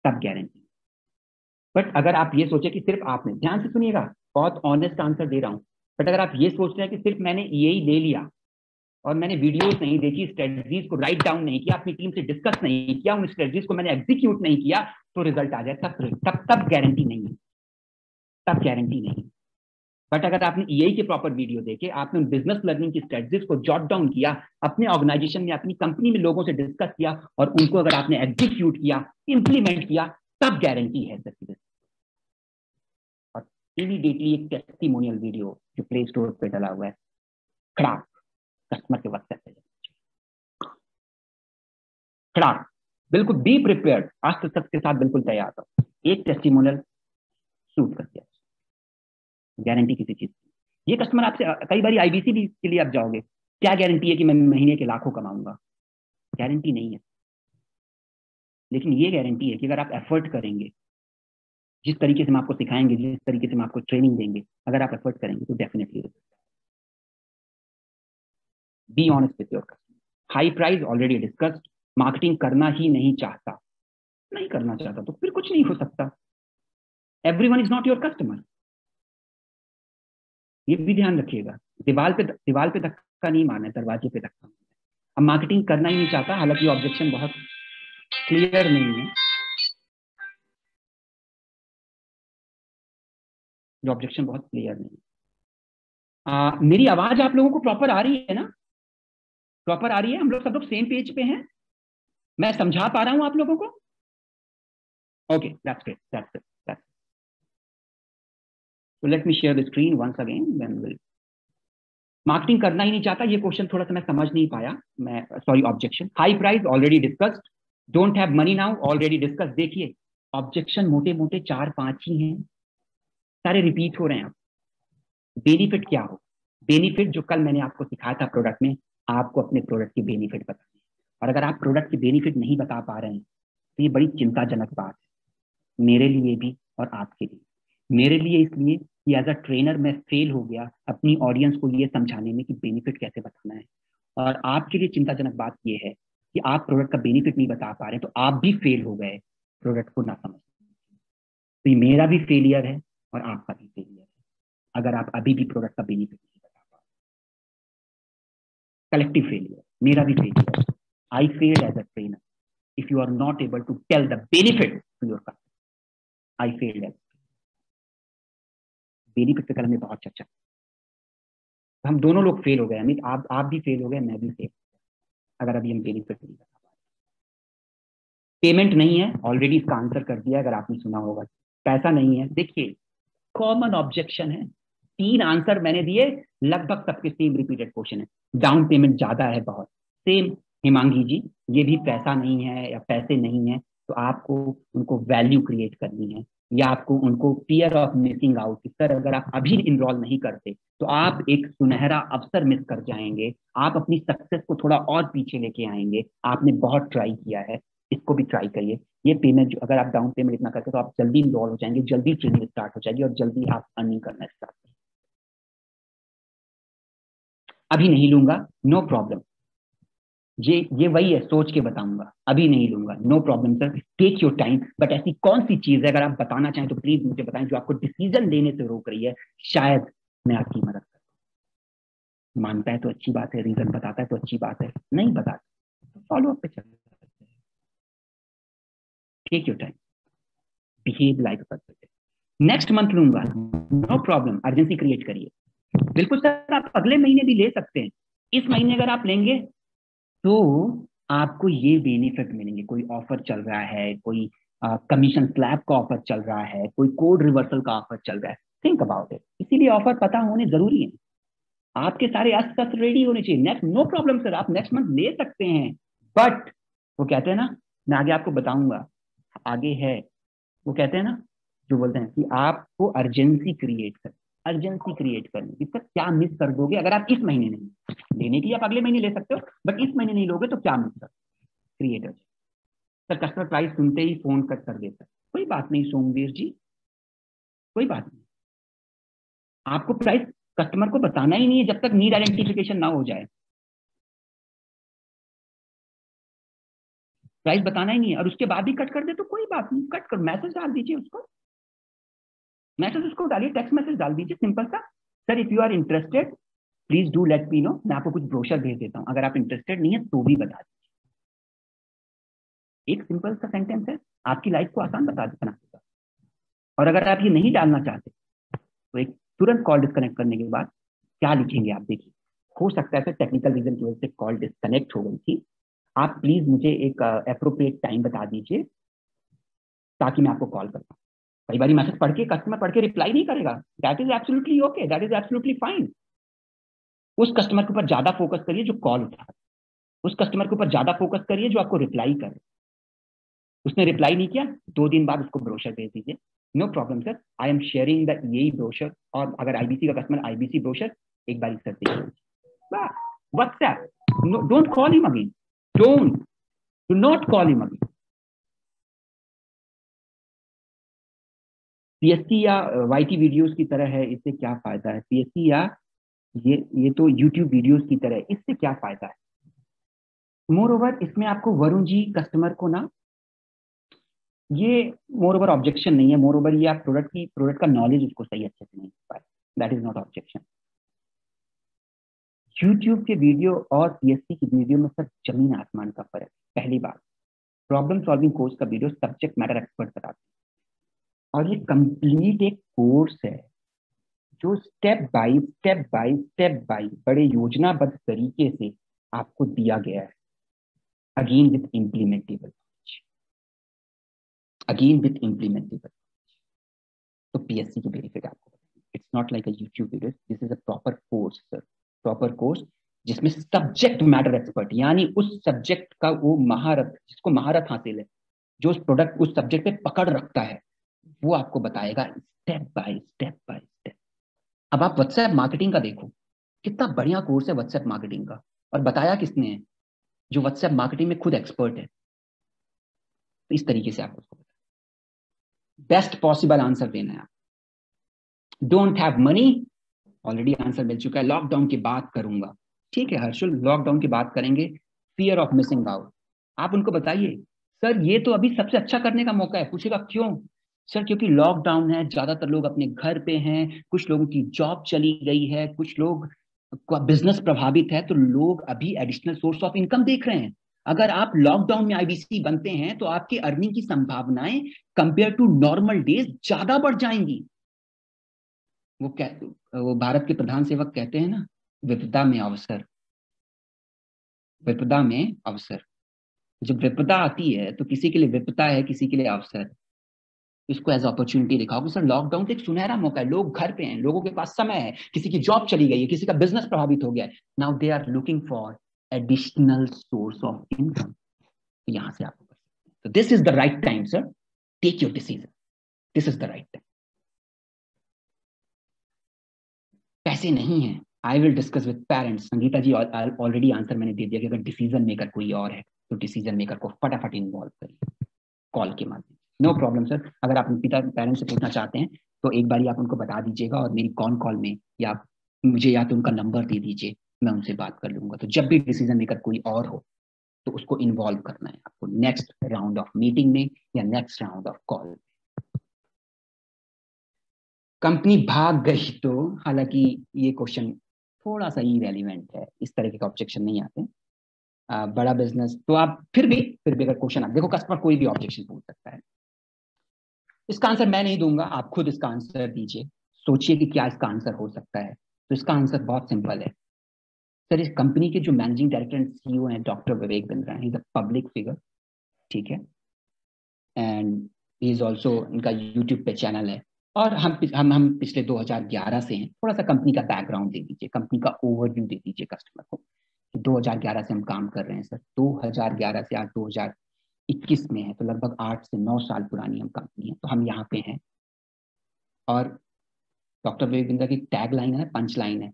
तब गारंटी। बट अगर आप ये सोचे कि सिर्फ आपने, ध्यान से सुनिएगा, बहुत ऑनेस्ट आंसर दे रहा हूं, बट अगर आप ये सोच रहे हैं कि सिर्फ मैंने यही ले लिया और मैंने वीडियोस नहीं देखी, स्ट्रेटजीज को राइट डाउन नहीं किया, अपनी टीम से डिस्कस नहीं किया, उन स्ट्रेटजीज को मैंने एग्जीक्यूट नहीं किया तो रिजल्ट आ जाए, तब गारंटी नहीं है, तब गारंटी नहीं। बट अगर आपने ईआई के प्रॉपर वीडियो देखे, आपने उन बिजनेस लर्निंग की स्ट्रेटजीज को जॉट डाउन किया, अपने ऑर्गेनाइजेशन में अपनी कंपनी में लोगों से डिस्कस किया और उनको अगर आपने एग्जीक्यूट किया, इंप्लीमेंट किया, तब गारंटी है सर। और इमीडिएटली एक टेस्टिमोनियल वीडियो जो प्ले स्टोर पे डला हुआ है, खड़ाक कस्टमर के व्हाट्सएप पे, खड़ाक, बिल्कुल बी प्रिपेयर्ड, अस्त्र के साथ बिल्कुल तैयार था, एक टेस्टिमोनियल शूट कर दिया, गारंटी किसी चीज की। ये कस्टमर आपसे कई बार आईबीसी भी के लिए आप जाओगे, क्या गारंटी है कि मैं महीने के लाखों कमाऊंगा? गारंटी नहीं है, लेकिन ये गारंटी है कि अगर आप एफर्ट करेंगे, जिस तरीके से हम आपको सिखाएंगे, जिस तरीके से हम आपको ट्रेनिंग देंगे, अगर आप एफर्ट करेंगे तो definitely be honest with your customer. High price already discussed, marketing करना ही नहीं चाहता, नहीं करना चाहता तो फिर कुछ नहीं हो सकता। Everyone is not your customer, ये भी ध्यान रखिएगा। दीवार पे धक्का नहीं मारना है, दरवाजे पे धक्का मारना है। अब मार्केटिंग करना ही नहीं चाहता, हालांकि ऑब्जेक्शन बहुत क्लियर नहीं है, जो ऑब्जेक्शन बहुत क्लियर नहीं है। मेरी आवाज आप लोगों को प्रॉपर आ रही है ना? प्रॉपर आ रही है? हम लोग सब लोग सेम पेज पे हैं? मैं समझा पा रहा हूं आप लोगों को? Okay, that's great, that's great. So let me share the screen once again, then we'll marketing करना ही नहीं चाहता, ये क्वेश्चन थोड़ा सा मैं समझ नहीं पाया, मैं sorry. Objection, high price already discussed, don't have money now already discuss. देखिए ऑब्जेक्शन मोटे मोटे 4-5 ही हैं, सारे रिपीट हो रहे हैं। बेनिफिट क्या हो? बेनिफिट जो कल मैंने आपको सिखाया था प्रोडक्ट में, आपको अपने प्रोडक्ट के बेनिफिट बताने हैं। और अगर आप प्रोडक्ट के बेनिफिट नहीं बता पा रहे हैं तो ये बड़ी चिंताजनक बात है, मेरे लिए भी और आपके लिए। मेरे लिए इसलिए कि एज अ ट्रेनर मैं फेल हो गया अपनी ऑडियंस को ये समझाने में कि बेनिफिट कैसे बताना है। और आपके लिए चिंताजनक बात ये है कि आप प्रोडक्ट का बेनिफिट नहीं बता पा रहे, तो आप भी फेल हो गए प्रोडक्ट को ना समझ। तो ये मेरा भी फेलियर है और आपका भी फेलियर है अगर आप अभी भी प्रोडक्ट का बेनिफिट नहीं बता पा रहे। कलेक्टिव फेलियर, मेरा भी failure. I failed as a trainer if you are not able to tell the benefit to your customer. I failed as, benefit पे कल हमने बहुत चर्चा, हम दोनों लोग फेल हो गए। अमित आप भी फेल हो गए, मैं भी फेल, अगर अभी हम बेनिफिट नहीं बता पा रहे। पेमेंट नहीं है, ऑलरेडी इसका आंसर कर दिया अगर आपने सुना होगा। पैसा नहीं है, देखिए कॉमन ऑब्जेक्शन है, 3 आंसर मैंने दिए, लगभग सबके सेम रिपीटेड क्वेश्चन है। डाउन पेमेंट ज्यादा है बहुत, सेम। हिमांगी जी, ये भी पैसा नहीं है या पैसे नहीं है, तो आपको उनको वैल्यू क्रिएट करनी है, या आपको उनको fear of missing out, sir अगर आप अभी इनरोल नहीं करते तो आप एक सुनहरा अवसर मिस कर जाएंगे, आप अपनी सक्सेस को थोड़ा और पीछे लेके आएंगे, आपने बहुत ट्राई किया है, इसको भी ट्राई करिए। ये पेमेंट जो अगर आप डाउन पेमेंट इतना करते तो आप जल्दी इनरोल हो जाएंगे, जल्दी ट्रेनिंग स्टार्ट हो जाएगी और जल्दी आप अर्निंग करना स्टार्ट करेंगे। अभी नहीं लूंगा, नो प्रॉब्लम। ये वही है, सोच के बताऊंगा, अभी नहीं लूंगा, no problem sir, take your time. But ऐसी कौन सी चीज है, अगर आप बताना चाहें तो प्लीज मुझे बताएं, जो आपको डिसीजन लेने से रोक रही है, शायद मैं आपकी मदद कर। मानता है तो अच्छी बात है, रीजन बताता है तो अच्छी बात है, नहीं बताता तो फॉलो अप पे चल सकते हैं। Take your time, behave like a person. Next month लूंगा, नो प्रॉब्लम, अर्जेंसी क्रिएट करिए। बिल्कुल सर, आप अगले महीने भी ले सकते हैं। इस महीने अगर आप लेंगे तो आपको ये बेनिफिट मिलेंगे, कोई ऑफर चल रहा है, कोई कमीशन स्लैब का ऑफर चल रहा है, कोई कोड रिवर्सल का ऑफर चल रहा है, थिंक अबाउट इट। इसीलिए ऑफर पता होने जरूरी है, आपके सारे अस्त्र शस्त्र रेडी होने चाहिए। नेक्स्ट, नो प्रॉब्लम सर, आप नेक्स्ट मंथ ले सकते हैं, बट वो कहते हैं ना, मैं आगे आपको बताऊंगा, आगे है, वो कहते हैं ना, जो बोलते हैं कि आपको अर्जेंसी क्रिएट कर, अर्जेंसी क्रिएट करनी, इसका क्या मिस कर दोगे अगर आप इस महीने नहीं लेने के लिए, आप अगले महीने ले सकते हो, बट इस महीने नहीं लोगे तो क्या मिस कर क्रिएट। सर कस्टमर प्राइस सुनते ही फोन कट कर देता है, कोई बात नहीं सोमवीर जी, कोई बात नहीं, आपको प्राइस कस्टमर को बताना ही नहीं है जब तक नीड आइडेंटिफिकेशन ना हो जाए। प्राइस बताना ही नहीं है और उसके बाद भी कट कर दे तो कोई बात नहीं, कट कर मैसेज डाल दीजिए उसको, मैसेज उसको डालिए, टेक्स्ट मैसेज डाल दीजिए सिंपल सा, sir if you are interested please do let me know, मैं आपको कुछ ब्रोशर भेज देता हूं, अगर आप इंटरेस्टेड नहीं है तो भी बता दीजिए। एक सिंपल सा सेंटेंस है, आपकी लाइफ को आसान बना देगा। और अगर आप ये नहीं डालना चाहते तो एक तुरंत कॉल डिस्कनेक्ट करने के बाद क्या लिखेंगे आप देखिए। हो सकता है टेक्निकल रीजन की वजह से कॉल डिस्कनेक्ट हो गई थी, आप प्लीज मुझे एक अप्रोप्रिएट टाइम बता दीजिए ताकि मैं आपको कॉल कर पाऊँ। कई बार मैसेज पढ़ के कस्टमर पढ़ के रिप्लाई नहीं करेगा, that is absolutely okay, that is absolutely fine. उस कस्टमर के ऊपर ज्यादा फोकस करिए जो कॉल उठा, उस कस्टमर के ऊपर ज्यादा फोकस करिए जो आपको रिप्लाई करे। उसने रिप्लाई नहीं किया, 2 दिन बाद उसको ब्रोशर भेज दीजिए, no problem sir, I am sharing the यही ब्रोशर, और अगर आईबीसी का कस्टमर आईबीसी ब्रोशर एक बार सर देख लीजिए, WhatsApp, don't call him again, do not call him again. PSC या वाईटी वीडियोस की तरह है, इससे क्या फायदा है? पीएससी या ये तो यूट्यूब वीडियोस की तरह है, इससे क्या फायदा है? मोर ओवर इसमें आपको वरुण जी कस्टमर को ना, ये मोर ओवर ऑब्जेक्शन नहीं है, मोर ओवर ये आप प्रोडक्ट का नॉलेज उसको सही अच्छे से नहीं पाए, that is not objection. YouTube के वीडियो और पीएससी की वीडियो में सर जमीन आसमान का फर्क। पहली बात, प्रॉब्लम सॉल्विंग कोर्स का वीडियो सब्जेक्ट मैटर एक्सपर्ट बताते हैं, और ये कंप्लीट एक कोर्स है जो स्टेप बाय बड़े योजनाबद्ध तरीके से आपको दिया गया है, अगेन विथ इम्प्लीमेंटेबल, तो पीएससी के बेनिफिट आपको, it's not like a YouTube video, this is a proper course sir, proper course जिसमें सब्जेक्ट मैटर एक्सपर्ट, यानी उस सब्जेक्ट का वो महारत, जिसको महारत हासिल है, जो उस प्रोडक्ट उस सब्जेक्ट पे पकड़ रखता है, वो आपको बताएगा स्टेप बाय स्टेप। अब आप व्हाट्सएप मार्केटिंग का देखो, कितना बढ़िया कोर्स है व्हाट्सएप मार्केटिंग का, और बताया किसने है? जो व्हाट्सएप मार्केटिंग में खुद एक्सपर्ट है। तो इस तरीके से आप उसको बेस्ट पॉसिबल आंसर देना है। Don't have money, already answer मिल चुका है, लॉकडाउन की बात करूंगा, ठीक है हर्षुल, लॉकडाउन की बात करेंगे। फियर ऑफ मिसिंग आउट, आप उनको बताइए सर ये तो अभी सबसे अच्छा करने का मौका है। पूछेगा क्यों? सर क्योंकि लॉकडाउन है, ज्यादातर लोग अपने घर पे हैं, कुछ लोगों की जॉब चली गई है, कुछ लोग का बिजनेस प्रभावित है, तो लोग अभी एडिशनल सोर्स ऑफ इनकम देख रहे हैं। अगर आप लॉकडाउन में आईबीसी बनते हैं तो आपकी अर्निंग की संभावनाएं कंपेयर टू नॉर्मल डेज ज्यादा बढ़ जाएंगी। वो भारत के प्रधान सेवक कहते हैं ना, विपदा में अवसर, विपदा में अवसर। जब विपदा आती है तो किसी के लिए विपदा है, किसी के लिए अवसर, इसको एज अपॉर्चुनिटी दिखाओ कि सर लॉकडाउन तो एक सुनहरा मौका है, लोग घर पे हैं, लोगों के पास समय है, किसी की जॉब चली गई है, किसी का बिजनेस प्रभावित हो गया है, now they are looking for additional source of income. तो यहां से आपको, तो this is the right time sir, take your decision, this is the right time. पैसे नहीं है, I will discuss with parents. Sangeeta ji already answer मैंने दे दिया कि अगर डिसीजन मेकर कोई और है तो डिसीजन मेकर को फटाफट इन्वॉल्व करिए कॉल के माध्यम से, नो प्रॉब्लम सर। अगर आप पिता पेरेंट्स से पूछना चाहते हैं तो एक बार आप उनको बता दीजिएगा, और मेरी कॉल में या मुझे या तो उनका नंबर दे दीजिए, मैं उनसे बात कर लूंगा। तो जब भी डिसीजन मेकर कोई और हो तो उसको इन्वॉल्व करना है आपको नेक्स्ट राउंड ऑफ मीटिंग में या next round of call. Company भाग गई तो, हालांकि ये क्वेश्चन थोड़ा सा ही रेलिवेंट है, इस तरह के ऑब्जेक्शन नहीं आते। बड़ा बिजनेस तो आप फिर भी अगर क्वेश्चन आप देखो, कस्टमर कोई भी ऑब्जेक्शन पूछ सकता है। इसका आंसर मैं नहीं दूंगा, आप खुद इसका आंसर दीजिए, सोचिए कि क्या इसका आंसर हो सकता है। तो इसका आंसर बहुत सिंपल है सर। इस कंपनी के जो मैनेजिंग डायरेक्टर एंड सीईओ हैं doctor Vivek Bindra, he is a public figure, ठीक है, एंड ही इज ऑल्सो, इनका यूट्यूब पे चैनल है। और हम पिछले 2011 से हैं। थोड़ा सा कंपनी का बैकग्राउंड दे दीजिए, कंपनी का ओवरव्यू दे दीजिए कस्टमर को। 2011 से हम काम कर रहे हैं सर, 2011 से आज 2021 में है, तो लगभग 8 से 9 साल पुरानी हम कंपनी है, तो हम यहाँ पे हैं। और डॉक्टर विवेक बिंद्रा की टैग लाइन है, पंच लाइन है,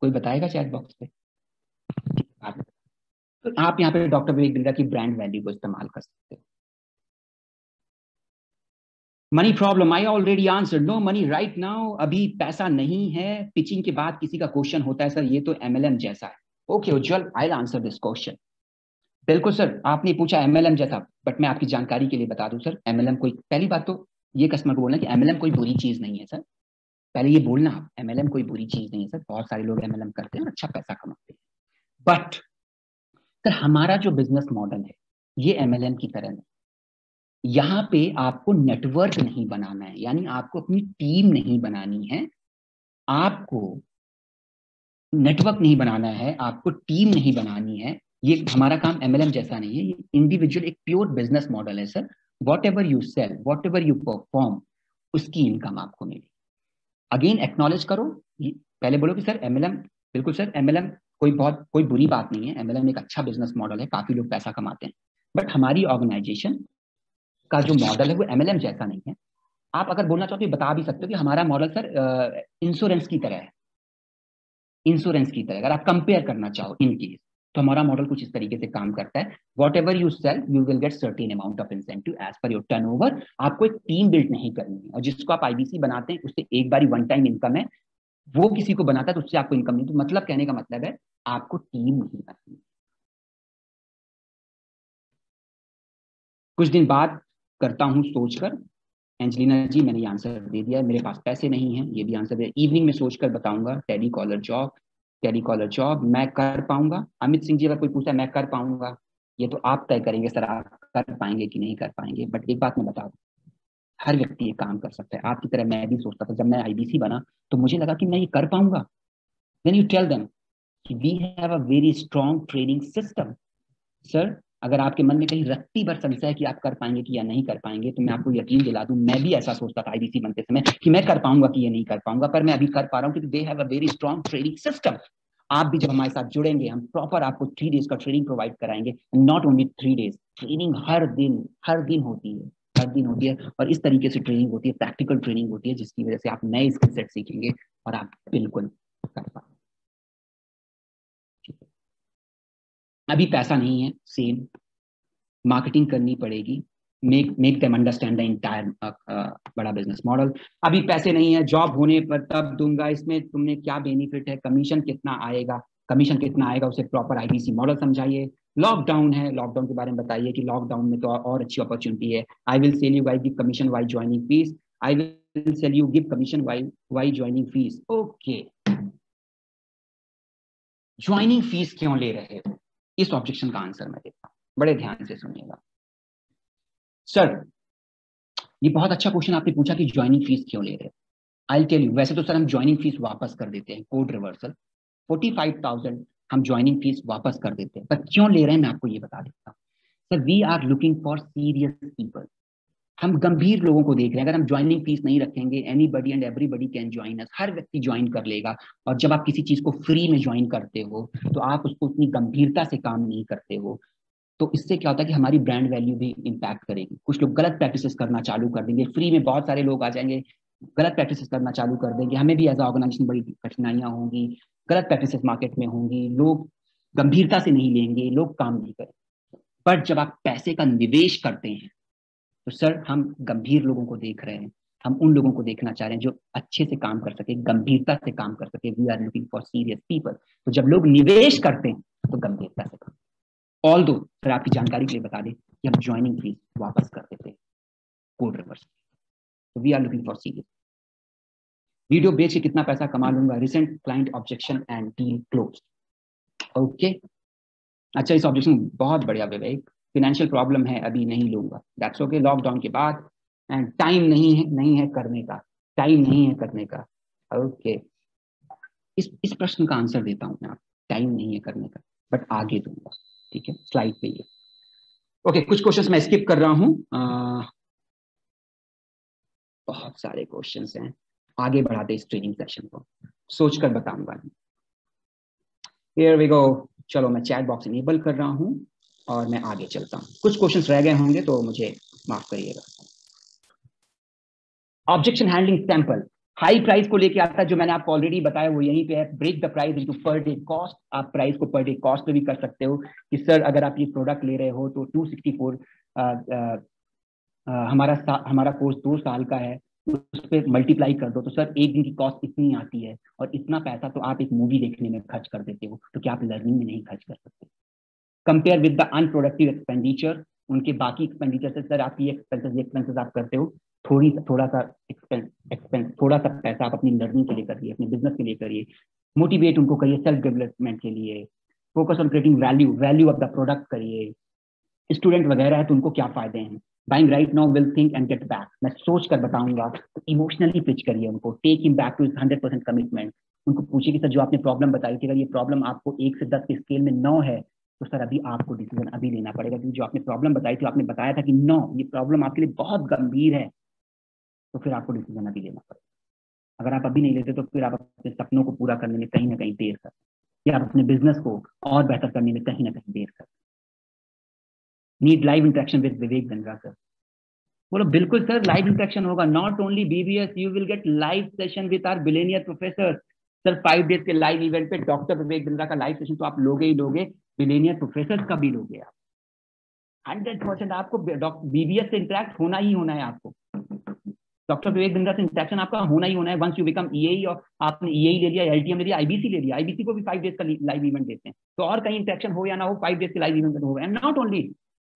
कोई बताएगा चैट बॉक्स पे? तो आप यहाँ पे डॉक्टर विवेक बिंद्रा की ब्रांड वैल्यू को इस्तेमाल कर सकते हो। Money problem, I already answer, no money right now, अभी पैसा नहीं है। पिचिंग के बाद किसी का क्वेश्चन होता है सर ये तो एमएलएम जैसा है। Okay Ujjwal, I will answer this question. बिल्कुल सर, आपने पूछा एमएलएम जैसा, बट मैं आपकी जानकारी के लिए बता दूं सर, एमएलएम कोई, पहली बात तो ये कस्टमर को बोलना कि एमएलएम कोई बुरी चीज नहीं है सर, पहले ये बोलना आप, एमएलएम कोई बुरी चीज नहीं है सर, बहुत सारे लोग एमएलएम करते हैं और अच्छा पैसा कमाते हैं। बट सर हमारा जो बिजनेस मॉडल है ये एमएलएम की तरह नहीं, यहाँ पे आपको नेटवर्क नहीं बनाना है, यानी आपको अपनी टीम नहीं बनानी है, आपको नेटवर्क नहीं बनाना है, आपको टीम नहीं बनानी है। ये हमारा काम एमएलएम जैसा नहीं है, ये इंडिविजुअल एक प्योर बिजनेस मॉडल है sir. Whatever you sell, whatever you perform, उसकी इनकम आपको मिले। अगेन एक्नॉलेज करो, पहले बोलो कि सर एमएलएम, बिल्कुल सर एमएलएम कोई बुरी बात नहीं है, एमएलएम एक अच्छा बिजनेस मॉडल है, काफी लोग पैसा कमाते हैं, बट हमारी ऑर्गेनाइजेशन का जो मॉडल है वो एमएलएम जैसा नहीं है। आप अगर बोलना चाहो तो बता भी सकते हो कि हमारा मॉडल सर इंश्योरेंस की तरह है, इंश्योरेंस की तरह अगर आप कंपेयर करना चाहो इन केस, तो हमारा मॉडल कुछ इस तरीके से काम करता है। Whatever you sell you will get certain amount of incentive as per your turnover. आपको एक टीम बिल्ड नहीं करनी है, और जिसको आप आईबीसी बनाते हैं उससे एक बारी वन टाइम इनकम है, वो किसी को बनाता है तो उससे आपको इनकम नहीं। तो मतलब कहने का मतलब है आपको टीम नहीं बनानी। कुछ दिन बाद करता हूँ सोचकर, एंजेलिना जी मैंने ये आंसर दे दिया है, मेरे पास पैसे नहीं है, ये भी आंसर दे, इवनिंग में सोचकर बताऊंगा। Tele caller job, tele caller job मैं कर पाऊंगा। अमित सिंह जी अगर कोई पूछा मैं कर पाऊंगा, ये तो आप तय करेंगे सर आप कर पाएंगे कि नहीं कर पाएंगे, बट एक बात मैं बता दूं, हर व्यक्ति ये काम कर सकता है। आपकी तरह मैं भी सोचता था, जब मैं आईबीसी बना तो मुझे लगा कि मैं ये कर पाऊंगा। देन यू टेल देम कि we have a very strong training system. Sir अगर आपके मन में कहीं रत्ती भर संशय है कि आप कर पाएंगे कि या नहीं कर पाएंगे, तो मैं आपको यकीन दिला दूं, मैं भी ऐसा सोचता था आईबीसी बनते समय कि मैं कर पाऊंगा कि ये नहीं कर पाऊंगा, पर मैं अभी कर पा रहा हूँ क्योंकि they have a very strong training system. आप भी जब हमारे साथ जुड़ेंगे, हम प्रॉपर आपको 3 डेज का ट्रेनिंग प्रोवाइड कराएंगे। नॉट ओनली 3 डेज, ट्रेनिंग हर दिन होती है, हर दिन होती है, और इस तरीके से ट्रेनिंग होती है, प्रैक्टिकल ट्रेनिंग होती है, जिसकी वजह से आप नए स्किल सेट सीखेंगे और आप बिल्कुल कर पाएंगे। अभी पैसा नहीं है, सेम मार्केटिंग करनी पड़ेगी, make them understand the entire बड़ा बिजनेस मॉडल। अभी पैसे नहीं है, जॉब होने पर तब दूंगा, इसमें तुमने क्या बेनिफिट है, कमीशन कितना आएगा, कमीशन कितना आएगा उसे प्रॉपर आईबीसी मॉडल समझाइए। लॉकडाउन है, लॉकडाउन के बारे में बताइए कि लॉकडाउन में तो और अच्छी अपॉर्चुनिटी है। I will sell you why give commission why joining fees, I will sell you give commission why joining fees. Okay, joining fees क्यों ले रहे हो, इस ऑब्जेक्शन का आंसर मैं देता हूँ, बड़े ध्यान से सुनिएगा। सर ये बहुत अच्छा क्वेश्चन आपने पूछा कि ज्वाइनिंग फीस क्यों ले रहे हैं। आई टेल यू, वैसे तो सर हम ज्वाइनिंग फीस वापस कर देते हैं, कोड रिवर्सल 45,000 हम ज्वाइनिंग फीस वापस कर देते हैं, पर क्यों ले रहे हैं मैं आपको ये बता देता हूँ। Sir we are looking for serious people, हम गंभीर लोगों को देख रहे हैं। अगर हम ज्वाइनिंग फीस नहीं रखेंगे, anybody and everybody can join us, हर व्यक्ति ज्वाइन कर लेगा। और जब आप किसी चीज को फ्री में ज्वाइन करते हो तो आप उसको उतनी गंभीरता से काम नहीं करते हो, तो इससे क्या होता है कि हमारी ब्रांड वैल्यू भी इम्पैक्ट करेगी। कुछ लोग गलत प्रैक्टिसेस करना चालू कर देंगे, फ्री में बहुत सारे लोग आ जाएंगे, गलत प्रैक्टिसेस करना चालू कर देंगे, हमें भी एज ऑर्गेनाइजेशन बड़ी कठिनाइयां होंगी, गलत प्रैक्टिसेस मार्केट में होंगी, लोग गंभीरता से नहीं लेंगे, लोग काम नहीं करेंगे। पर जब आप पैसे का निवेश करते हैं तो सर हम गंभीर लोगों को देख रहे हैं, हम उन लोगों को देखना चाह रहे हैं जो अच्छे से काम कर सके, गंभीरता से काम कर सके। We are looking for serious people. तो जब लोग निवेश करते हैं तो गंभीरता से काम। ऑल दो सर आपकी जानकारी के लिए बता दें कि हम ज्वाइनिंग फीस वापस कर देते हैं, कोड रिवर्स। तो we are looking for serious. Video बेच के कितना पैसा कमा लूंगा, recent client objection and deal close. Okay, अच्छा इस ऑब्जेक्शन बहुत बढ़िया विवेक, फिनेंशियल प्रॉब्लम है अभी नहीं लूंगा, दैट्स ओके, लॉकडाउन के बाद एंड टाइम नहीं है करने का, टाइम नहीं है करने का। ओके, इस प्रश्न का आंसर देता हूं मैं आपको, टाइम नहीं है करने का, बट आगे दूंगा। ठीक है, स्लाइड पे ये। ओके, कुछ क्वेश्चंस मैं स्किप कर रहा हूं, बहुत सारे क्वेश्चंस हैं, आगे बढ़ाते इस ट्रेनिंग सेक्शन को, सोचकर बताऊंगा। हियर वी गो, चलो मैं चैट बॉक्स इनेबल कर रहा हूं और मैं आगे चलता हूं। कुछ क्वेश्चंस रह गए होंगे तो मुझे माफ करिएगा। Objection handling sample, high price को लेके आता है, जो मैंने आपको ऑलरेडी बताया वो यहीं पे है। Break the price into per day cost, आप प्राइस को पर डे कॉस्ट पे भी कर सकते हो कि सर अगर आप ये प्रोडक्ट ले रहे हो तो 264 हमारा कोर्स 2 साल का है, उस पर मल्टीप्लाई कर दो तो सर एक दिन की कॉस्ट इतनी आती है, और इतना पैसा तो आप एक मूवी देखने में खर्च कर देते हो, तो क्या आप लर्निंग में नहीं खर्च कर सकते। Compare with the unproductive expenditure, उनके बाकी एक्सपेंडिचर से सर आप ये एक्सपेंसेस आप करते हो, थोड़ा सा एक्सपेंस थोड़ा सा पैसा आप अपनी लर्निंग के लिए करिए, अपने बिजनेस के लिए करिए, मोटिवेट उनको करिए सेल्फ डेवलपमेंट के लिए, focus on creating value of the product करिए। स्टूडेंट वगैरह है तो उनको क्या फायदे हैं, buying right now will think and get back, मैं सोच कर बताऊंगा, तो इमोशनली पिच करिए उनको, take him back to 100% commitment. उनको पूछिए कि सर जो आपने प्रॉब्लम बताई थी, अगर ये प्रॉब्लम आपको 1 से 10 के स्केल में 9 है तो सर अभी आपको डिसीजन अभी लेना पड़ेगा, क्योंकि जो आपने प्रॉब्लम बताई थी, आपने बताया था कि नो ये प्रॉब्लम आपके लिए बहुत गंभीर है, तो फिर आपको डिसीजन अभी लेना पड़ेगा। अगर आप अभी नहीं लेते तो फिर आप अपने सपनों को पूरा करने में कहीं ना कहीं देर कर, या आप अपने बिजनेस को और बेहतर करने में कहीं ना कहीं देर कर। Need live interaction with Vivek Bindra sir. बोलो बिल्कुल सर, लाइव इंटरेक्शन होगा, not only BBS, you will get live session with our billionaire professor. Sir 5 days के लाइव इवेंट पे डॉक्टर विवेक बिंद्रा का लाइव सेशन तो आप लोगे ही लोगे, बिलियनियर प्रोफेसर का भी लोगे आप। 100% आपको बीबीएस से इंटरेक्ट होना ही होना है, आपको डॉक्टर विवेक बिंद्रा से इंटरेक्शन आपका होना ही होना है। वंस यू बिकम ईएई, और आपने ईएई ले लिया, एलटीएम ले लिया, आईबीसी ले लिया, आईबीसी को भी 5 days का लाइव इवेंट देते हैं, तो और कहीं इंटरेक्शन हो या ना हो, 5 days के लाइव इवेंट होगा, and not only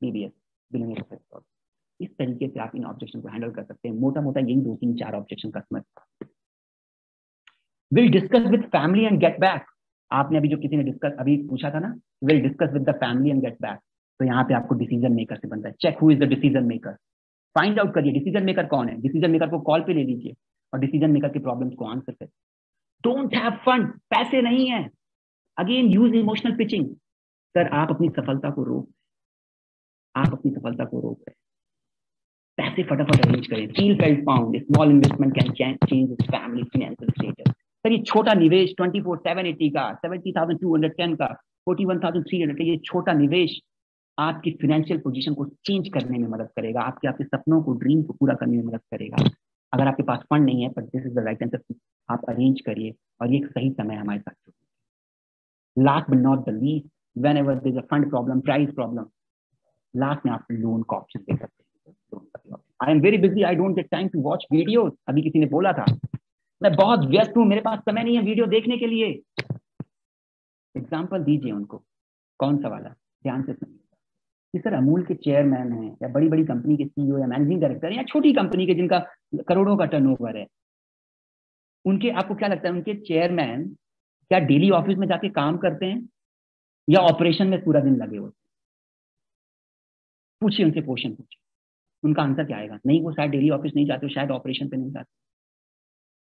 BBS, billionaire professor. इस तरीके से आप इन ऑब्जेक्शन को हैंडल कर सकते हैं। मोटा मोटा यही 2 3 4 objection customer will discuss with family and get back. आपने अभी जो किसी ने डिस्कस अभी पूछा था ना, will discuss with the family and get back, तो यहाँ पे आपको डिसीजन मेकर से बनता है। Check who is the decision maker, find out करिए डिसीजन मेकर कौन है, डिसीजन मेकर को कॉल पे ले लीजिए और डिसीजन मेकर के प्रॉब्लम्स को आंसर करिए। डोंट हैव फन, पैसे नहीं है। Again use emotional pitching. Sir आप अपनी सफलता को रोक, आप अपनी सफलता को रोक रहे, पैसे फटाफट अरेंज करें। Feel felt pound, small investment can change it's family financial status. Sir ये छोटा निवेश 24,780 का, 70,210 का, 41,300 का, ये छोटा निवेश आपकी फाइनेंशियल पोजीशन को चेंज करने में मदद करेगा, आपके आपके सपनों को, ड्रीम को पूरा करने में मदद करेगा। अगर आपके पास फंड नहीं है, पर this is the right answer, आप अरेंज करिए और ये एक सही समय हमारे साथ। Last but not the least, whenever there is a fund problem, price problem, last में आप लोन का ऑप्शन दे सकते हैं। I am very busy, I don't get time to watch videos. अभी किसी ने बोला था मैं बहुत व्यस्त हूँ, मेरे पास समय नहीं है वीडियो देखने के लिए। एग्जाम्पल दीजिए उनको, कौन सा वाला, ध्यान से सुनिए कि सर अमूल के चेयरमैन हैं, या बड़ी बड़ी कंपनी के सीईओ या मैनेजिंग डायरेक्टर हैं, या छोटी कंपनी के जिनका करोड़ों का टर्नओवर है, उनके आपको क्या लगता है उनके चेयरमैन क्या डेली ऑफिस में जाके काम करते हैं या ऑपरेशन में पूरा दिन लगे होते? पूछिए उनसे, क्वेश्चन पूछिए, उनका आंसर क्या आएगा? नहीं, वो शायद डेली ऑफिस नहीं जाते, शायद ऑपरेशन पे नहीं जाते।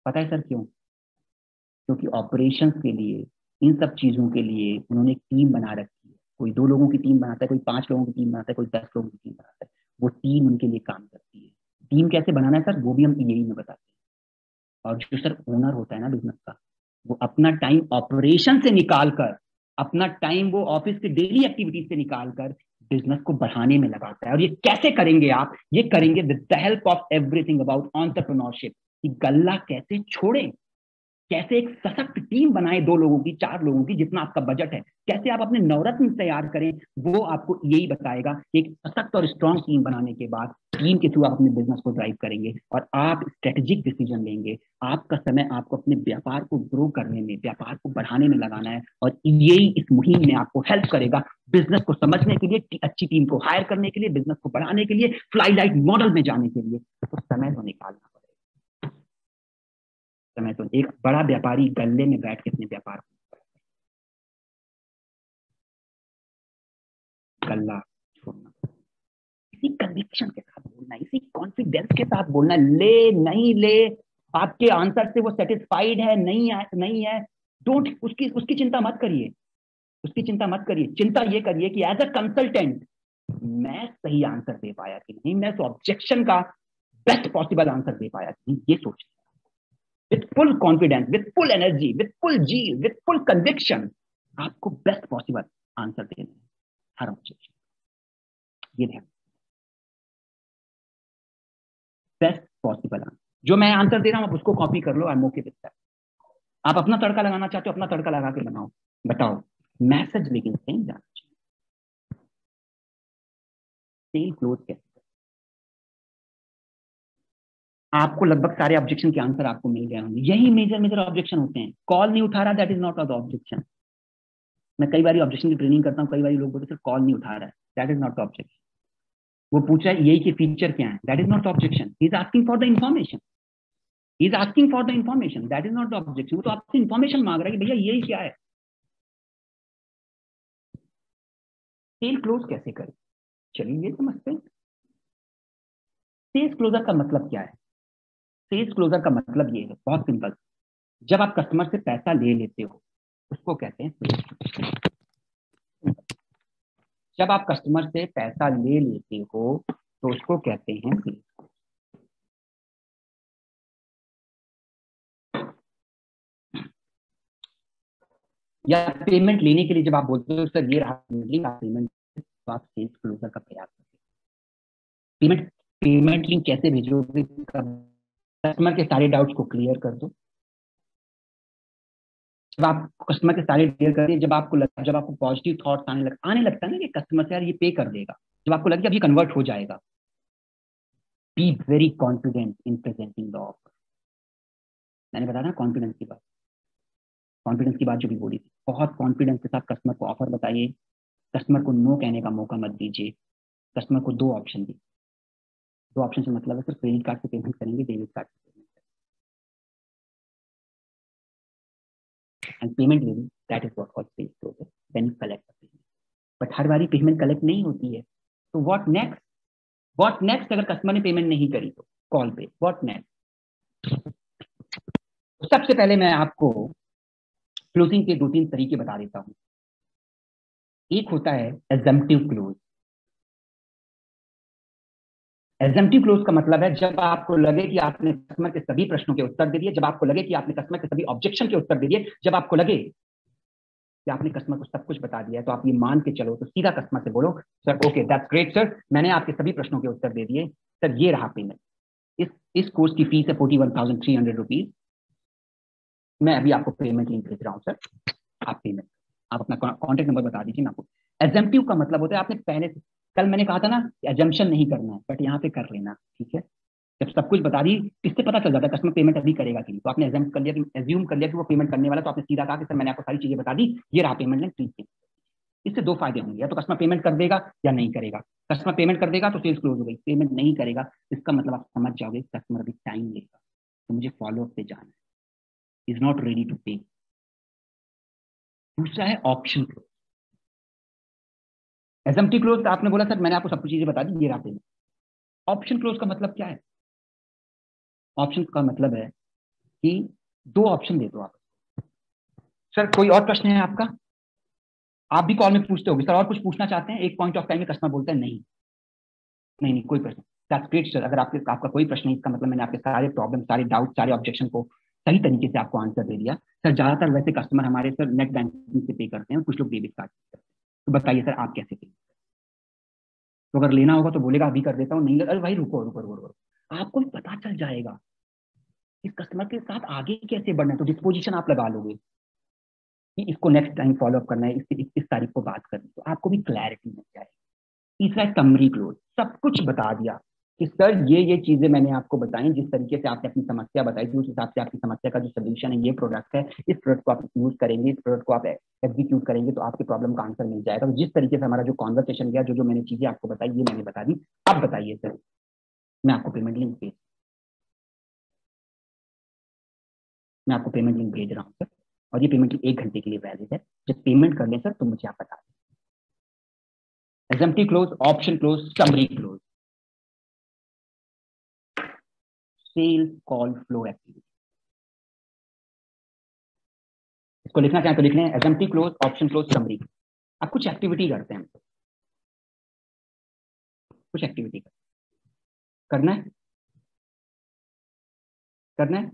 पता है सर क्यों? क्योंकि ऑपरेशन के लिए, इन सब चीजों के लिए उन्होंने एक टीम बना रखी है। कोई 2 लोगों की टीम बनाता है, कोई 5 लोगों की टीम बनाता है, कोई 10 लोगों की टीम बनाता है। वो टीम उनके लिए काम करती है। टीम कैसे बनाना है सर, वो भी हम यही में बताते हैं। और जो सर ओनर होता है ना बिजनेस का, वो अपना टाइम ऑपरेशन से निकाल कर, अपना टाइम वो ऑफिस के डेली एक्टिविटीज से निकाल कर बिजनेस को बढ़ाने में लगाता है। और ये कैसे करेंगे आप? ये करेंगे with the help of everything about entrepreneurship, कि गल्ला कैसे छोड़ें, कैसे एक सशक्त टीम बनाए, 2 लोगों की, 4 लोगों की, जितना आपका बजट है, कैसे आप अपने नवरत्न तैयार करें, वो आपको यही बताएगा। एक सशक्त और स्ट्रॉन्ग टीम बनाने के बाद टीम के थ्रू आप अपने बिजनेस को ड्राइव करेंगे और आप स्ट्रेटेजिक डिसीजन लेंगे। आपका समय आपको अपने व्यापार को ग्रो करने में, व्यापार को बढ़ाने में लगाना है, और यही इस मुहिम में आपको हेल्प करेगा बिजनेस को समझने के लिए, अच्छी टीम को हायर करने के लिए, बिजनेस को बढ़ाने के लिए, फ्लाई लाइट मॉडल में जाने के लिए। तो समय तो निकालना पड़ेगा। समय तो एक बड़ा व्यापारी गल्ले में बैठ के अपने व्यापार गल्ला छोड़ना, इसी कन्विक्शन के साथ बोलना, इसी कॉन्फिडेंस के साथ बोलना, ले नहीं ले, आपके आंसर से वो सेटिस्फाइड है नहीं है, नहीं है, डोंट, उसकी उसकी चिंता मत करिए, उसकी चिंता मत करिए। चिंता ये करिए कि एज अ कंसल्टेंट मैं सही आंसर दे पाया कि नहीं, मैं तो ऑब्जेक्शन का बेस्ट पॉसिबल आंसर दे पाया कि नहीं, ये सोचिए। With full confidence, with full energy, with full जी, विथ फुल कन्विक्शन, आपको बेस्ट पॉसिबल आंसर देना है हर ऑब्जेक्शन। ये ध्यान, बेस्ट पॉसिबल आंसर। जो मैं आंसर दे रहा हूं आप उसको कॉपी कर लो, I am okay with that. आप अपना तड़का लगाना चाहते हो, अपना तड़का लगा के बनाओ, बताओ मैसेज लेकिन सही जाना चाहिए। सेल क्लोज कैसे? आपको लगभग सारे ऑब्जेक्शन के आंसर आपको मिल गए होंगे। यही मेजर मेजर ऑब्जेक्शन होते हैं। कॉल नहीं उठा रहा, that is not the objection. मैं कई बार ऑब्जेक्शन की ट्रेनिंग करता हूँ, कई बार लोग बोलते सर कॉल नहीं उठा रहा है, that is not the objection. वो पूछ रहा है यही के फीचर क्या है, that is not the objection. He is asking for the information, he is asking for the information, that is not the objection. वो तो आपसे इन्फॉर्मेशन मांग रहा है कि भैया यही क्या है। सेल क्लोज कैसे करें, चलिए ये समझते हैं। सेल्स क्लोजर का मतलब क्या है? सेल्स क्लोजर का मतलब ये है, बहुत सिंपल। जब आप कस्टमर से पैसा ले लेते हो, उसको कहते हैं सेल्स। जब आप कस्टमर से पैसा ले लेते हो तो उसको कहते हैं सेल्स। या पेमेंट लेने के लिए जब आप बोलते हो सर ये रहा पेमेंट, आप पेमेंट, तो आप सेल्स क्लोजर का प्रयास करते हैं। पेमेंट पेमेंट लिंक कैसे भेजोगे? कस्टमर के सारे डाउट्स को क्लियर कर दो। जब आप कस्टमर के सारे क्लियर कर दिए, जब आपको पॉजिटिव थॉट्स आने लगता है ना कि कस्टमर से यार ये पे कर देगा, जब आपको लगे अब ये कन्वर्ट हो जाएगा, be very confident in presenting the offer. मैंने बताया ना कॉन्फिडेंस की बात जो भी बोली थी, बहुत कॉन्फिडेंस के साथ कस्टमर को ऑफर बताइए। कस्टमर को नो कहने का मौका मत दीजिए। कस्टमर को दो ऑप्शन दीजिए। दो ऑप्शन से मतलब है सिर्फ क्रेडिट कार्ड से पेमेंट करेंगे, डेबिट कार्ड से पेमेंट करेंगे, and payment will, that is what called sales closure, then collect the payment. But हर बारी पेमेंट कलेक्ट नहीं होती है, तो व्हाट नेक्स्ट अगर कस्टमर ने पेमेंट नहीं करी तो कॉल पे व्हाट नेक्स्ट? तो सबसे पहले मैं आपको क्लोजिंग के दो तीन तरीके बता देता हूँ। एक होता है एजम्पटिव क्लोज। एजम्पटिव क्लोज का मतलब है जब आपको लगे कि आपने कस्टमर के सभी प्रश्नों के उत्तर दे दिए, जब आपको लगे कि आपने कस्टमर के सभी ऑब्जेक्शन के उत्तर दे दिए, जब आपको लगे कि आपने कस्टमर को सब कुछ बता दिया है, तो आप ये मान के चलो, तो सीधा कस्टमर से बोलो sir okay that's great sir, मैंने आपके सभी प्रश्नों के उत्तर दे दिए सर, ये रहा पेमेंट। इस कोर्स की फीस है 41,300 रुपीज। मैं अभी आपको पेमेंट लिंक भेज रहा हूँ सर, आप पेमेंट, आप अपना कॉन्टेक्ट नंबर बता दीजिए मैं आपको। एजम्पटिव का मतलब होता है आपने पहले से, कल मैंने कहा था ना एजम्पशन नहीं करना है, बट यहाँ पे कर लेना, ठीक है। जब सब कुछ बता दी, इससे पता चल जाता है कस्टमर पेमेंट अभी करेगा कि नहीं। तो आपने एज्यूम कर लिया कि वो पेमेंट करने वाला, तो आपने सीधा कहा कि सर मैंने आपको सारी चीजें बता दी, ये रहा पेमेंट लिंक, प्लीज। इससे दो फायदे होंगे, या तो कस्टमर पेमेंट कर देगा या नहीं करेगा। कस्टमर पेमेंट कर देगा तो सेल्स क्लोज हो गई, पेमेंट नहीं करेगा इसका मतलब आप समझ जाओगे कस्टमर अभी टाइम लेगा, तो मुझे फॉलो अप पे जाना है, इज नॉट रेडी टू पे। दूसरा है ऑप्शन क्लोज। एसएमटी क्लोज आपने बोला सर मैंने आपको सब कुछ चीजें बता दी, ये रहा पेमेंट। ऑप्शन क्लोज का मतलब क्या है? ऑप्शन का मतलब है कि दो ऑप्शन दे दो आप। सर कोई और प्रश्न है आपका? आप भी कॉल में पूछते होगे सर और कुछ पूछना चाहते हैं, एक पॉइंट ऑफ टाइम में कस्टमर बोलता है नहीं, नहीं नहीं कोई प्रश्न। दैट्स ग्रेट सर, अगर आपका कोई प्रश्न नहीं, इसका मतलब मैंने आपके सारे प्रॉब्लम, सारे डाउट, सारे ऑब्जेक्शन को सही तरीके से आपको आंसर दे दिया। सर ज्यादातर वैसे कस्टमर हमारे सर नेट बैंकिंग से पे करते हैं, कुछ लोग डेबिट कार्ड से करते हैं, तो बताइए सर आप कैसे पे? तो अगर लेना होगा तो बोलेगा अभी कर देता हूँ, नहीं अरे भाई रुको रुको रुको रुको, आपको भी पता चल जाएगा इस कस्टमर के साथ आगे कैसे बढ़ना है, तो डिस्पोजिशन आप लगा लोगे कि इसको नेक्स्ट टाइम फॉलो अप करना है, इस तारीख को बात करनी, तो आपको भी क्लैरिटी मिल जाएगी। तीसरा है समरी क्लोज, सब कुछ बता दिया कि सर ये चीजें मैंने आपको बताई, जिस तरीके से आपने अपनी समस्या बताई थी उस हिसाब से आपकी समस्या का जो सोल्यूशन है ये प्रोडक्ट है, इस प्रोडक्ट को आप यूज करेंगे, इस प्रोडक्ट को आप एग्जीक्यूट करेंगे तो आपके प्रॉब्लम का आंसर मिल जाएगा। तो जिस तरीके से हमारा जो कॉन्वर्सेशन गया, जो जो मैंने चीजें आपको बताई ये मैंने बता दी, अब बताइए सर, मैं आपको पेमेंट लिंक भेज मैं आपको पेमेंट लिंक भेज रहा हूँ सर, और ये पेमेंट 1 घंटे के लिए वैलिड है, जब पेमेंट कर लें सर तो मुझे आप बता दें। SMT close, option close, summary close, sales call flow activity. इसको लिखना चाहें तो लिख लें, SMT close, option close, summary. आप कुछ एक्टिविटी करते हैं, कुछ एक्टिविटी करना है, करना है,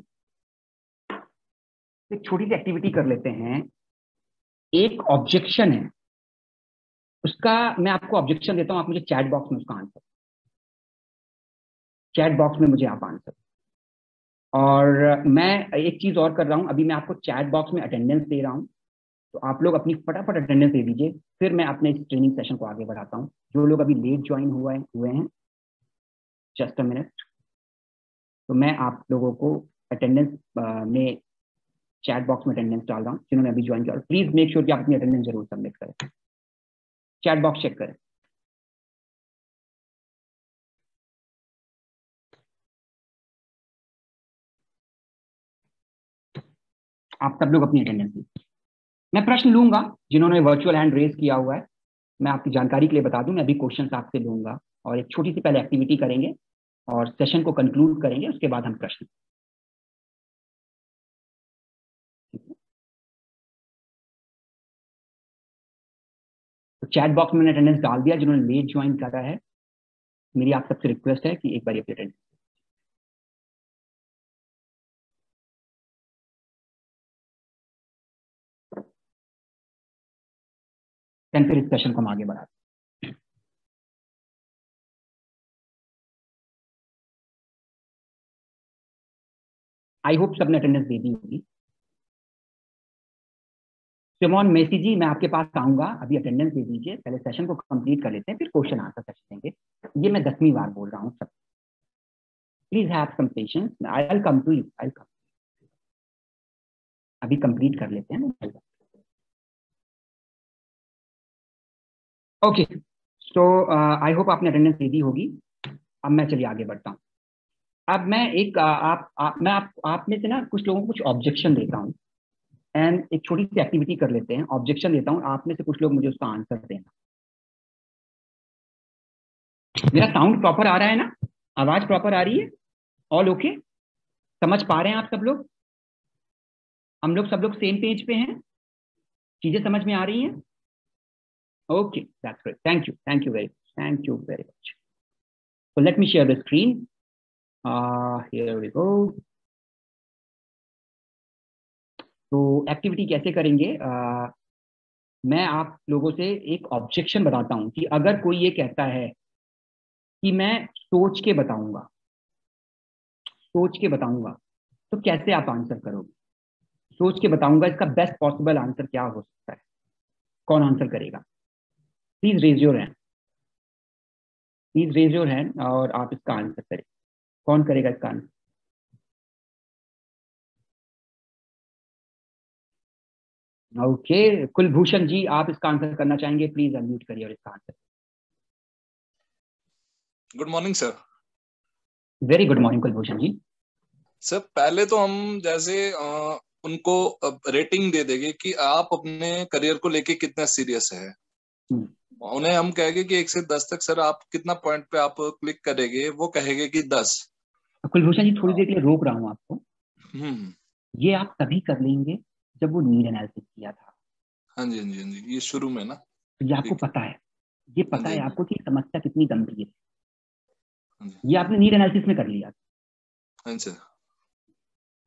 एक छोटी सी एक्टिविटी कर लेते हैं। एक ऑब्जेक्शन है, उसका मैं आपको ऑब्जेक्शन देता हूं, आप मुझे चैट बॉक्स में उसका आंसर, चैट बॉक्स में मुझे आप आंसर। और मैं एक चीज और कर रहा हूं, अभी मैं आपको चैट बॉक्स में अटेंडेंस दे रहा हूं, तो आप लोग अपनी फटाफट अटेंडेंस दे दीजिए, फिर मैं अपने इस ट्रेनिंग सेशन को आगे बढ़ाता हूं। जो लोग अभी लेट ज्वाइन हुए हैं, जस्ट अ मिनट, तो मैं आप लोगों को अटेंडेंस में चैट बॉक्स में अटेंडेंस डाल रहा हूँ जिन्होंने अभी ज्वाइन किया, और प्लीज मेक श्योर कि आप अपनी अटेंडेंस जरूर सबमिट करें। चैट बॉक्स चेक करें, आप सब लोग अपनी अटेंडेंस दीजिए। मैं प्रश्न लूंगा, जिन्होंने वर्चुअल हैंड रेज किया हुआ है मैं आपकी जानकारी के लिए बता दूं, मैं अभी क्वेश्चन आपसे लूंगा और एक छोटी सी पहले एक्टिविटी करेंगे और सेशन को कंक्लूड करेंगे, उसके बाद हम प्रश्न। तो चैट बॉक्स में मैंने अटेंडेंस डाल दिया, जिन्होंने लेट ज्वाइन करा है मेरी आप सबसे रिक्वेस्ट है कि एक बार अपनी अटेंडेंस। फिर इस सेशन को हम आगे बढ़ाते हैं। आई होप सबने अटेंडेंस दे दी होगी। सिमोन मेसी जी, मैं आपके पास आऊंगा, अभी अटेंडेंस दे दीजिए, पहले सेशन को कंप्लीट कर लेते हैं, फिर क्वेश्चन आंसर सेशन देंगे। ये मैं 10वीं बार बोल रहा हूँ सब। Please have some patience, I will come to you, I come. अभी कंप्लीट कर लेते हैं। ओके, सो आई होप आपने अटेंडेंस दे दी होगी। अब मैं चलिए आगे बढ़ता हूँ। अब मैं एक मैं आप में से ना कुछ लोगों को कुछ ऑब्जेक्शन देता हूँ, एंड एक छोटी सी एक्टिविटी कर लेते हैं। ऑब्जेक्शन देता हूँ, आप में से कुछ लोग मुझे उसका आंसर देना। मेरा साउंड प्रॉपर आ रहा है ना? आवाज प्रॉपर आ रही है? All okay? समझ पा रहे हैं आप सब लोग? हम लोग सब लोग सेम पेज पे हैं? चीजें समझ में आ रही हैं? Okay, that's great, thank you very much, thank you very much. So let me share the screen. Here we go. तो एक्टिविटी कैसे करेंगे? मैं आप लोगों से एक ऑब्जेक्शन बताता हूं कि अगर कोई ये कहता है कि मैं सोच के बताऊंगा, सोच के बताऊंगा, तो कैसे आप आंसर करोगे? सोच के बताऊंगा, इसका बेस्ट पॉसिबल आंसर क्या हो सकता है? कौन आंसर करेगा? Please raise your hand, please raise your hand और आप इसका आंसर करें। कौन करेगा इसका आंसर? ओके, कुलभूषण जी, आप इसका आंसर करना चाहेंगे? प्लीज अनम्यूट करिए और इसका answer. Good morning sir. Very good morning Kulbhushan ji. Sir पहले तो हम जैसे उनको रेटिंग दे देंगे कि आप अपने करियर को लेके कितना सीरियस है। उन्हें हम कहेंगे कि 1 से 10 तक सर आप कितना पॉइंट पे आप क्लिक करेंगे, वो कहेंगे कि 10। कुलभूषण जी, थोड़ी देर के लिए रोक रहा हूँ आपको। हम्म। ये आप तभी कर लेंगे जब वो नीड एनालिसिस किया था। हाँ जी, हाँ जी, हाँ जी, ये शुरू में ना। तो ये आपको ठीक है। पता है, ये हाँ पता जी, है हाँ जी, आपको कि समस्या कितनी गंभीर है। हाँ जी, ये आपने नीड एनालिसिस में कर लिया। हाँ जी सर।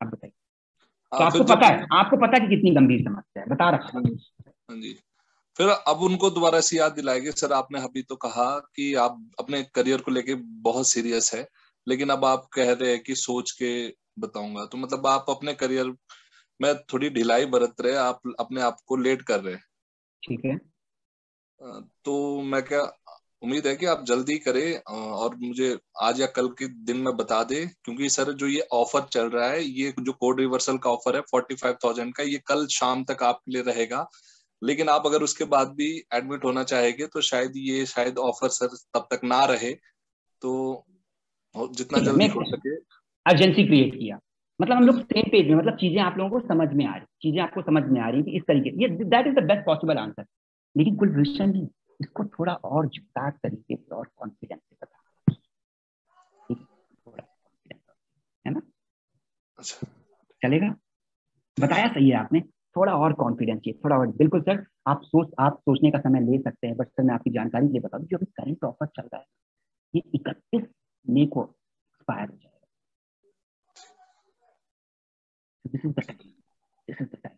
अब बताइए। तो हाँ आपको फिर पता जब है, आपको पता है कि कितनी गंभीर समस्या है, बता रखा हाँ है। जी, हाँ जी, फिर अब उनको दोबारा से याद दिलाएंगे सर आपने अभी तो कहा कि आप अपने करियर को लेके बहुत सीरियस है, लेकिन अब आप कह रहे हैं कि सोच के बताऊंगा, तो मतलब आप अपने करियर में थोड़ी ढिलाई बरत रहे, आप अपने आप को लेट कर रहे हैं। ठीक है। तो मैं क्या उम्मीद है कि आप जल्दी करें और मुझे आज या कल के दिन में बता दे, क्योंकि सर जो ये ऑफर चल रहा है, ये जो कोड रिवर्सल का ऑफर है 45,000 का, ये कल शाम तक आपके लिए रहेगा। लेकिन आप अगर उसके बाद भी एडमिट होना चाहेंगे तो शायद ऑफर सर तब तक ना रहे। तो जितना ठीक है, मैं जल्दी हो सके। अर्जेंसी क्रिएट किया, मतलब हम हाँ लोग जी, सेम पेज में, मतलब चीजें आप लोगों को समझ में आ रही, चीजें आपको समझ में आ रही कि इस तरीके, ये that is the best possible answer. लेकिन कुलभूषण जी, इसको थोड़ा और जुगदार तरीके से और कॉन्फिडेंस से बता, थोड़ा confidence, है ना? अच्छा चलेगा? ठीक है। बताया सही है आपने। थोड़ा और कॉन्फिडेंस चाहिए, थोड़ा और। बिल्कुल सर, आप सोचने का समय ले सकते हैं, बट सर मैं आपकी जानकारी के लिए बता दूं, जो अभी करंट ऑफर चल रहा है, ये 31 मई को एक्सपायर हो जाएगा। This is the time, this is the time.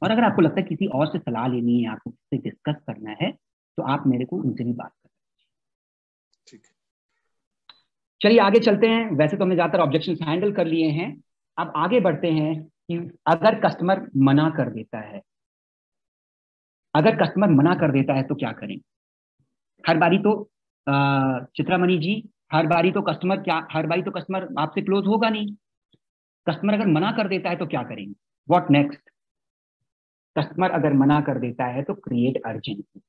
और अगर आपको लगता है किसी और से सलाह लेनी है, आपको किससे डिस्कस करना है, तो आप मेरे को उनसे भी बात कर। ठीक है। चलिए आगे चलते हैं। वैसे तो हमने ज्यादातर ऑब्जेक्शन हैंडल कर लिए हैं। अब आगे बढ़ते हैं कि अगर कस्टमर मना कर देता है, अगर कस्टमर मना कर देता है तो क्या करें? हर बारी तो चित्रामणि जी, हर बारी तो कस्टमर आपसे क्लोज होगा नहीं। कस्टमर अगर मना कर देता है तो क्या करेंगे? What next? कस्टमर अगर मना कर देता है तो क्रिएट अर्जेंसी,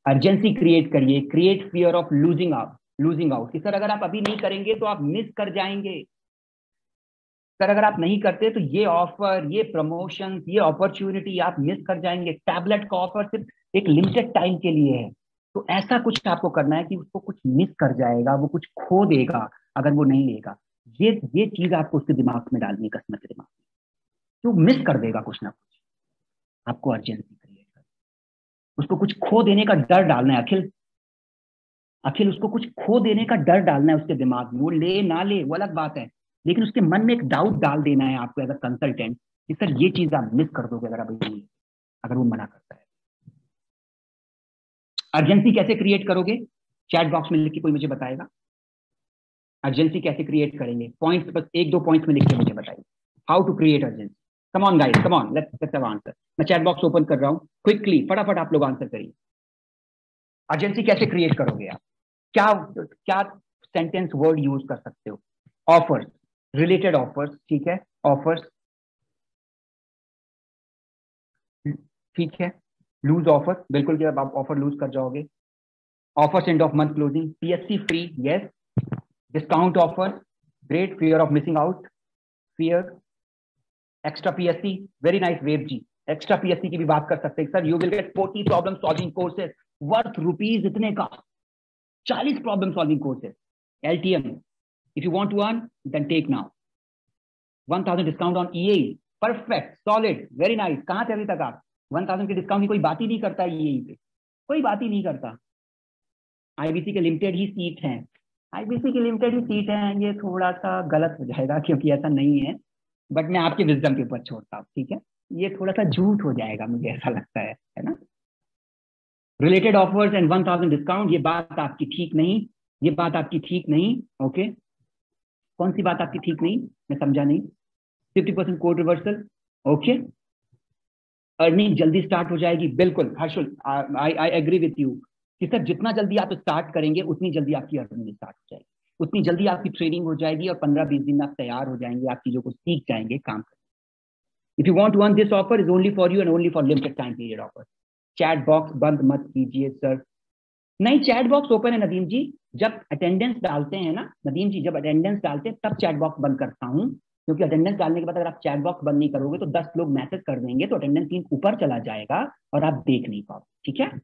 अर्जेंसी क्रिएट करिए। Create fear of losing out कि सर अगर आप अभी नहीं करेंगे तो आप मिस कर जाएंगे। सर अगर आप नहीं करते तो ये ऑफर, ये प्रमोशन, ये अपॉर्चुनिटी आप मिस कर जाएंगे। टैबलेट का ऑफर सिर्फ एक लिमिटेड टाइम के लिए है। तो ऐसा कुछ आपको करना है कि उसको कुछ मिस कर जाएगा, वो कुछ खो देगा अगर वो नहीं लेगा। ये चीज आपको उसके दिमाग में डालनी है, कस्टमर के दिमाग में। तो मिस कर देगा कुछ ना कुछ। आपको अर्जेंसी क्रिएट करनी उसको कुछ खो देने का डर डालना है अखिल। अखिल उसको कुछ खो देने का डर डालना है उसके दिमाग में, वो ले ना ले वो अलग बात है, लेकिन उसके मन में एक डाउट डाल देना है आपको एज अ कंसल्टेंट कि सर ये चीज आप मिस कर दोगे अगर आप अगर वो मना करता है। अर्जेंसी कैसे क्रिएट करोगे? चैट बॉक्स में लिख के कोई मुझे बताएगा अर्जेंसी कैसे क्रिएट करेंगे? पॉइंट्स बस एक दो पॉइंट्स में लिख के मुझे बताइए how to create urgency. Come on guys, come on, let's have answer. मैं चैट बॉक्स ओपन कर रहा हूं, क्विकली फटाफट आप लोग आंसर करिए। अर्जेंसी कैसे क्रिएट करोगे आप? क्या क्या सेंटेंस वर्ड यूज कर सकते हो? ऑफर्स, रिलेटेड ऑफर्स, ठीक है, ऑफर्स, ठीक है, लूज ऑफर, बिल्कुल जब आप ऑफर लूज कर जाओगे। Offers end of month closing, PSC free, yes, discount offer, great, fear of missing out, fear, extra PSC, very nice वेब जी, एक्स्ट्रा पीएससी की भी बात कर सकते हैं sir. You will get 40 problem solving courses worth rupees इतने का, 40 problem solving courses, LTM, if you want to earn then take now, 1000 discount on EAE, perfect, solid, very nice. कहां थे अभी तक आप? 1000 के डिस्काउंट की कोई बात ही नहीं करता ईएई पे, कोई बात ही नहीं करता। आईबीसी के लिमिटेड ही सीट हैं, आईबीसी की लिमिटेड ही सीट है, ये थोड़ा सा गलत हो जाएगा क्योंकि ऐसा नहीं है, बट मैं आपकी विजडम के ऊपर छोड़ता हूँ, ठीक है, ये थोड़ा सा झूठ हो जाएगा मुझे ऐसा लगता है ना। रिलेटेड ऑफर्स एंड 1000 डिस्काउंट, ये बात आपकी ठीक नहीं, ये बात आपकी ठीक नहीं, ओके, कौन सी बात आपकी ठीक नहीं, मैं समझा नहीं। 50% कोड रिवर्सल, ओके, अर्निंग जल्दी स्टार्ट हो जाएगी, बिल्कुल Harshul, I agree with you कि सर जितना जल्दी आप स्टार्ट करेंगे उतनी जल्दी आपकी अर्निंग स्टार्ट हो जाएगी, उतनी जल्दी आपकी ट्रेनिंग हो जाएगी और 15-20 दिन में आप तैयार हो जाएंगे, आप चीजों को सीख जाएंगे काम करने। If you want to earn this offer is only for you and only for limited time period offer. Chat box बंद मत कीजिए सर। नहीं, चैट बॉक्स ओपन है नदीम जी, जब अटेंडेंस डालते हैं ना नदीम जी, जब अटेंडेंस डालते हैं तब चैट बॉक्स बंद करता हूँ, क्योंकि अटेंडेंस डालने के बाद अगर आप चैट बॉक्स बंद नहीं करोगे तो 10 लोग मैसेज कर देंगे तो अटेंडेंस टीम ऊपर चला जाएगा और आप देख नहीं पाओगे, ठीक है।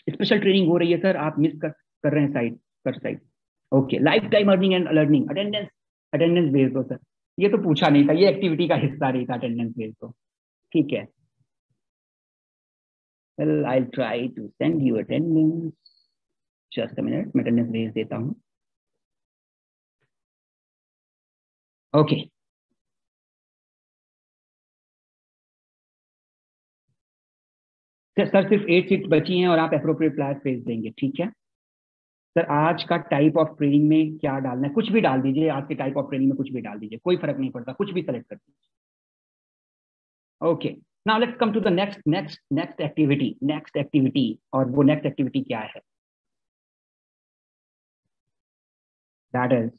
स्पेशल ट्रेनिंग हो रही है सर, आप मिस कर रहे हैं साइड कर side, okay, life time earning and learning, attendance, attendance भेज दो सर, ये तो पूछा नहीं था, ये एक्टिविटी का हिस्सा नहीं था, अटेंडेंस भेज दो, ठीक है। Well I try to send you attendance, just a minute, मैं अटेंडेंस भेज देता हूँ, ओके। सर सिर्फ 8 सीट बची हैं और आप अप्रोप्रिएट प्लेयर्स भेज देंगे, ठीक है। सर आज का टाइप ऑफ ट्रेनिंग में क्या डालना है? कुछ भी डाल दीजिए, आज के टाइप ऑफ ट्रेनिंग में कुछ भी डाल दीजिए, कोई फर्क नहीं पड़ता, कुछ भी सेलेक्ट कर दीजिए, okay. Now let's come to the next activity, और वो नेक्स्ट एक्टिविटी क्या है? दैट इज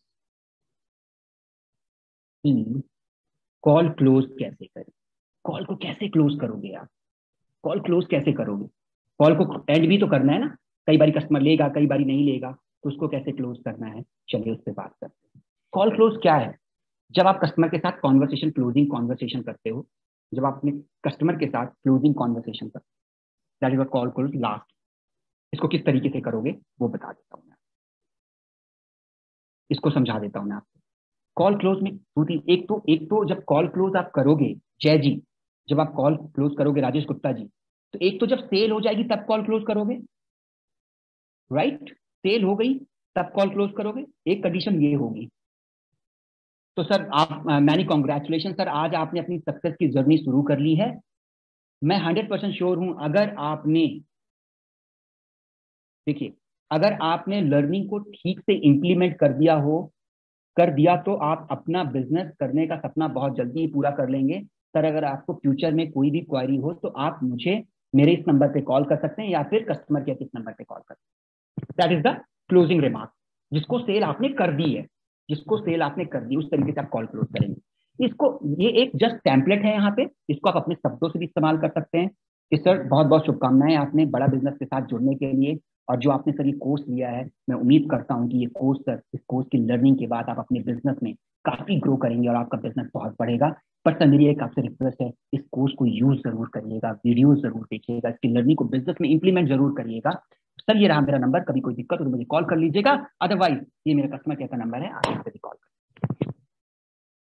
कॉल क्लोज कैसे करें? कॉल को कैसे क्लोज करोगे आप? कॉल क्लोज कैसे करोगे? कॉल को एंड भी तो करना है ना, कई बारी कस्टमर लेगा कई बारी नहीं लेगा, तो उसको कैसे क्लोज करना है, चलिए उस पर बात करते हैं। कॉल क्लोज क्या है? जब आप कस्टमर के साथ कॉन्वर्सेशन, क्लोजिंग कॉन्वर्सेशन करते हो, जब आप अपने कस्टमर के साथ क्लोजिंग कॉन्वर्सेशन करते हो, that is call close last. इसको किस तरीके से करोगे वो बता देता हूँ मैं, इसको समझा देता हूँ मैं आपको। कॉल क्लोज में दो तीन, एक तो जब कॉल क्लोज आप करोगे, जय जी, जब आप कॉल क्लोज करोगे राजेश गुप्ता जी, तो एक तो जब सेल हो जाएगी तब कॉल क्लोज करोगे, राइट, सेल हो गई तब कॉल क्लोज करोगे, एक कंडीशन ये होगी। तो सर आप मैनी कॉन्ग्रेचुलेशन सर, आज आपने अपनी सक्सेस की जर्नी शुरू कर ली है। मैं 100% श्योर हूं, अगर आपने, देखिए, अगर आपने लर्निंग को ठीक से इंप्लीमेंट कर दिया तो आप अपना बिजनेस करने का सपना बहुत जल्दी ही पूरा कर लेंगे। सर अगर आपको फ्यूचर में कोई भी क्वारी हो तो आप मुझे मेरे इस नंबर पे कॉल कर सकते हैं या फिर कस्टमर केयर इस नंबर पे कॉल कर सकते हैं। That is the closing remark. जिसको सेल आपने कर दी है, जिसको सेल आपने कर दी, उस तरीके से आप कॉल क्लोज करेंगे। इसको, ये एक जस्ट टेम्पलेट है यहाँ पे, इसको आप अपने शब्दों से भी इस्तेमाल कर सकते हैं कि सर बहुत बहुत शुभकामनाएं आपने बड़ा बिजनेस के साथ जुड़ने के लिए, और जो आपने सर ये कोर्स लिया है, मैं उम्मीद करता हूँ कि ये कोर्स सर, इस कोर्स की लर्निंग के बाद आप अपने बिजनेस में काफी ग्रो करेंगे और आपका बिजनेस बहुत बढ़ेगा। पर सर मेरी एक आपसे रिक्वेस्ट है, इस कोर्स को यूज जरूर करिएगा, वीडियो जरूर देखिएगा, इसकी लर्निंग को बिजनेस में इंप्लीमेंट जरूर करिएगा। सर ये रहा मेरा नंबर, कभी कोई दिक्कत हो तो मुझे कॉल कर लीजिएगा, अदरवाइज ये मेरा कस्टमर केयर का नंबर है, आप इस भी कॉल कर।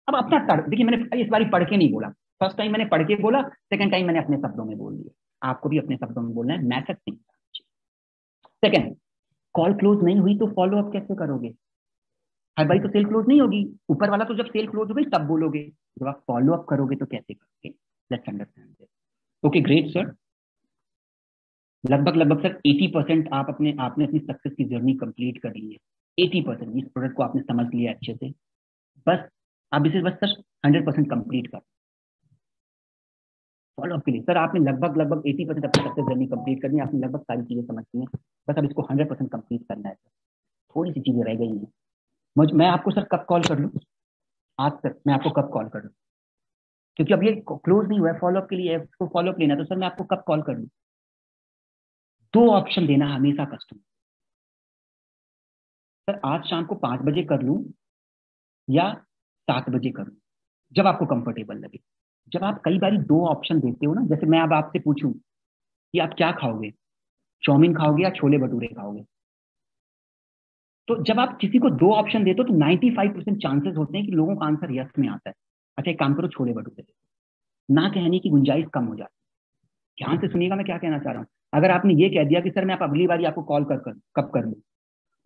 अब अपना देखिए, मैंने इस बार पढ़ के नहीं बोला, फर्स्ट टाइम मैंने पढ़ के बोला, सेकंड टाइम मैंने अपने शब्दों में बोल दिया। आपको भी अपने शब्दों में बोलना है, मैसेज नहीं। सेकेंड, कॉल क्लोज नहीं हुई तो फॉलो अप कैसे करोगे? हर बारी तो सेल क्लोज नहीं होगी, ऊपर वाला तो जब सेल क्लोज हो गई तब बोलोगे, जब आप फॉलो अप करोगे तो कैसे करोगे? Let's understand this. Okay great sir, लगभग लगभग सर 80% आपने अपनी सक्सेस की जर्नी कंप्लीट कर ली है। 80% इस प्रोडक्ट को आपने समझ लिया अच्छे से, बस अब इसे बस सर 100% कंप्लीट कर फॉलो अप के लिए। सर आपने लगभग लगभग 80% अपनी सक्सेस जर्नी कंप्लीट करनी है, आपने लगभग सारी चीजें समझ ली हैं, बस अब इसको 100% कंप्लीट करना है। थोड़ी सी चीजें रह गई हैं। मैं आपको सर कब कॉल कर लूँ? आज सर मैं आपको कब कॉल कर लूँ? क्योंकि अब ये क्लोज नहीं हुआ है, फॉलो अप के लिए इसको फॉलो अप लेना है, तो सर मैं आपको कब कॉल कर लूँ? 2 ऑप्शन देना हमेशा कस्टमर। सर आज शाम को 5 बजे कर लूँ या 7 बजे कर लूँ, जब आपको कंफर्टेबल लगे। जब आप कई बार 2 ऑप्शन देते हो ना, जैसे मैं अब आपसे पूछूं कि आप क्या खाओगे, चाउमीन खाओगे या छोले भटूरे खाओगे, तो जब आप किसी को 2 ऑप्शन देते हो तो 95% चांसेस होते हैं कि लोगों का आंसर यस में आता है। अच्छा एक काम करो, छोले भटूरे दे, ना कहने की गुंजाइश कम हो जाती है। ध्यान से सुनिएगा मैं क्या कहना चाह रहा हूँ। अगर आपने ये कह दिया कि सर मैं आप अगली बार आपको कॉल कब कर लूँ,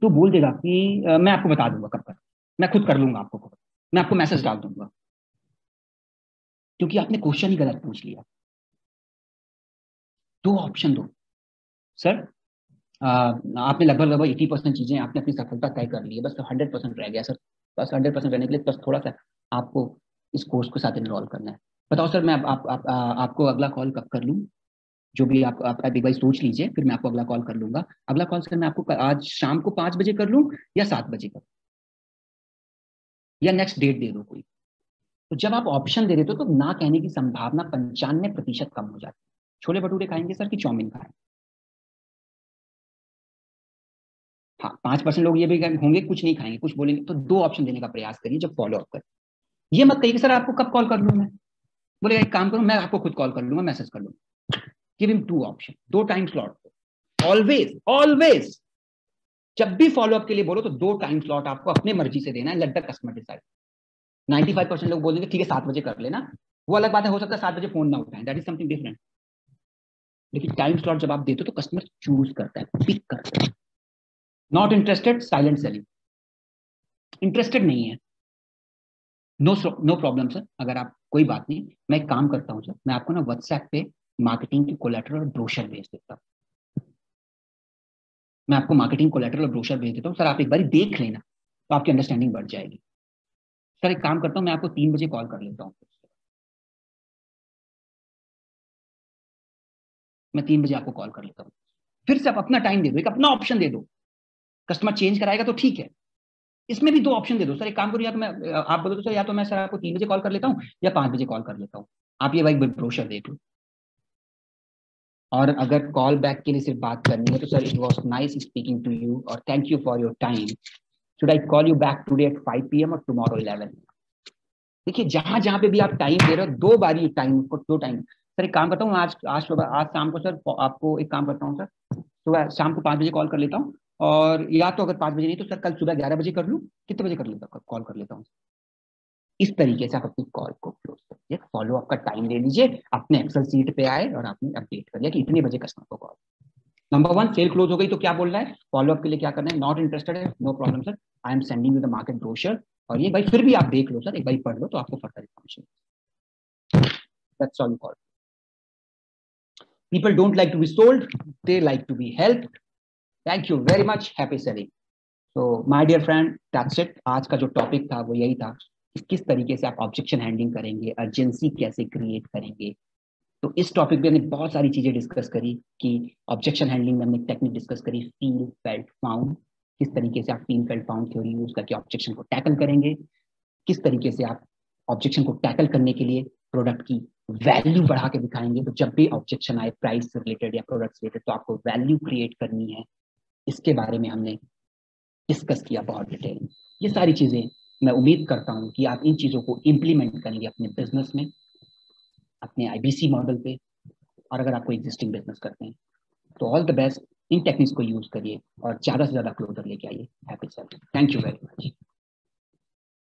तो बोल देगा कि मैं आपको बता दूंगा कब कर, मैं खुद कर लूंगा आपको, मैं आपको मैसेज डाल दूंगा, क्योंकि आपने क्वेश्चन ही गलत पूछ लिया। 2 ऑप्शन दो सर। आपने लगभग लगभग 80% चीजें आपने अपनी सफलता तय कर ली है, बस 100% रह गया सर। बस 100% रहने के लिए बस थोड़ा सा आपको इस कोर्स के साथ इनरोल करना है। बताओ सर मैं आपको अगला कॉल कब कर लूँ? जो भी आप एक बार सोच लीजिए, फिर मैं आपको अगला कॉल कर लूंगा। अगला कॉल सर मैं आपको आज शाम को 5 बजे कर लूँ या 7 बजे कर, या नेक्स्ट डेट दे दो कोई। तो जब आप ऑप्शन दे देते हो तो ना कहने की संभावना 95% कम हो जाती है। छोले भटूरे खाएंगे सर कि चाउमीन खाएंगे? हाँ 5% लोग ये भी होंगे कुछ नहीं खाएंगे, कुछ बोलेंगे। तो 2 ऑप्शन देने का प्रयास करिए जब फॉलो अप करें। ये मत कहिए कि सर आपको कब कॉल कर लूँ मैं, बोले एक काम करूँ मैं आपको खुद कॉल कर लूंगा, मैसेज कर लूंगा। Give him 2 option, 2 time slot. Always always जब भी फॉलो अप के लिए बोलो तो 2 टाइम स्लॉट आपको अपने मर्जी से देना है। Let the customer decide. 95% लोग बोलेंगे ठीक है 7 बजे कर लेना, वो अलग बात है, हो सकता है 7 बजे फोन ना उठाएं, दैट इज समथिंग डिफरेंट। लेकिन टाइम स्लॉट जब आप देते हो तो कस्टमर चूज करता है, पिक करता है। Not interested, silent selling. Interested नहीं है, नो प्रॉब्लम सर। अगर आप कोई बात नहीं, मैं एक काम करता हूँ सर, मैं आपको ना व्हाट्सएप पे मार्केटिंग की कोलेटरल और ब्रोशर भेज देता हूँ। मैं आपको मार्केटिंग कोलेटरल और ब्रोशर भेज देता हूँ सर, आप एक बार देख लेना तो आपकी अंडरस्टैंडिंग बढ़ जाएगी। सर एक काम करता हूँ, मैं आपको 3 बजे कॉल कर लेता हूँ। मैं 3 बजे आपको कॉल कर लेता हूँ। फिर से आप अपना टाइम दे दो, एक अपना ऑप्शन दे दो। कस्टमर चेंज कराएगा तो ठीक है, इसमें भी 2 ऑप्शन दे दो सर। एक काम करो, या तो मैं आप बोलो तो सर, या तो मैं सर आपको 3 बजे कॉल कर लेता हूँ या 5 बजे कॉल कर लेता हूँ। आप ये भाई ब्रोशर देख लो। और अगर कॉल बैक के लिए सिर्फ बात करनी है तो sir it was nice speaking to you और thank you for your time. Should I call you back today at 5 PM और टुमारो 11? देखिए जहां जहां पे भी आप टाइम दे रहे हो 2 बारी टाइम को 2 टाइम। सर एक काम करता हूँ, आज आज सुबह आज शाम को सर आपको एक काम करता हूँ सर, सुबह शाम को 5 बजे कॉल कर लेता हूँ। और या तो अगर 5 बजे नहीं तो सर कल सुबह 11 बजे कर लूँ, कितने बजे कर लेता हूँ कॉल कर लेता हूँ। इस तरीके से आप अपनी कॉल को क्लोज करिए। फॉलो अप का टाइम ले लीजिए, अपने एक्सेल सीट पे आए और आपने अपडेट कर लिया कि इतने बजे कस्टमर को कॉल। नंबर 1 सेल क्लोज हो गई तो क्या बोलना है, फॉलो अप के लिए क्या करना है, नॉट इंटरेस्टेड है, no problem sir, I am sending you the market brochure. और ये भाई फिर भी आप देख लो सर, एक बार पढ़ लो तो आपको further information. That's all call. People don't like to be sold, they like to be helped. Thank you very much, happy selling. तो my dear friend that's it. आज का जो टॉपिक था वो यही था कि किस तरीके से आप ऑब्जेक्शन हैंडलिंग करेंगे, अर्जेंसी कैसे क्रिएट करेंगे। तो इस टॉपिक पे हमने बहुत सारी चीजें डिस्कस करी कि ऑब्जेक्शन हैंडलिंग में हमने टेक्निक डिस्कस करी, फील फेल्ट फाउंड। किस तरीके से आप feel felt found theory use करके ऑब्जेक्शन को टैकल करेंगे, किस तरीके से आप ऑब्जेक्शन को टैकल करने के लिए प्रोडक्ट की वैल्यू बढ़ा के दिखाएंगे। तो जब भी ऑब्जेक्शन आए प्राइस से रिलेटेड या प्रोडक्ट रिलेटेड तो आपको वैल्यू क्रिएट करनी है, इसके बारे में हमने डिस्कस किया बहुत डिटेल में। ये सारी चीजें मैं उम्मीद करता हूँ कि आप इन चीजों को इम्प्लीमेंट करेंगे अपने बिजनेस में, अपने IBC मॉडल पे, और अगर आप कोई एग्जिस्टिंग बिजनेस करते हैं तो all the best. In techniques को यूज करिए और ज्यादा से ज्यादा क्लोजर लेके आइए। Happy selling. Thank you very much.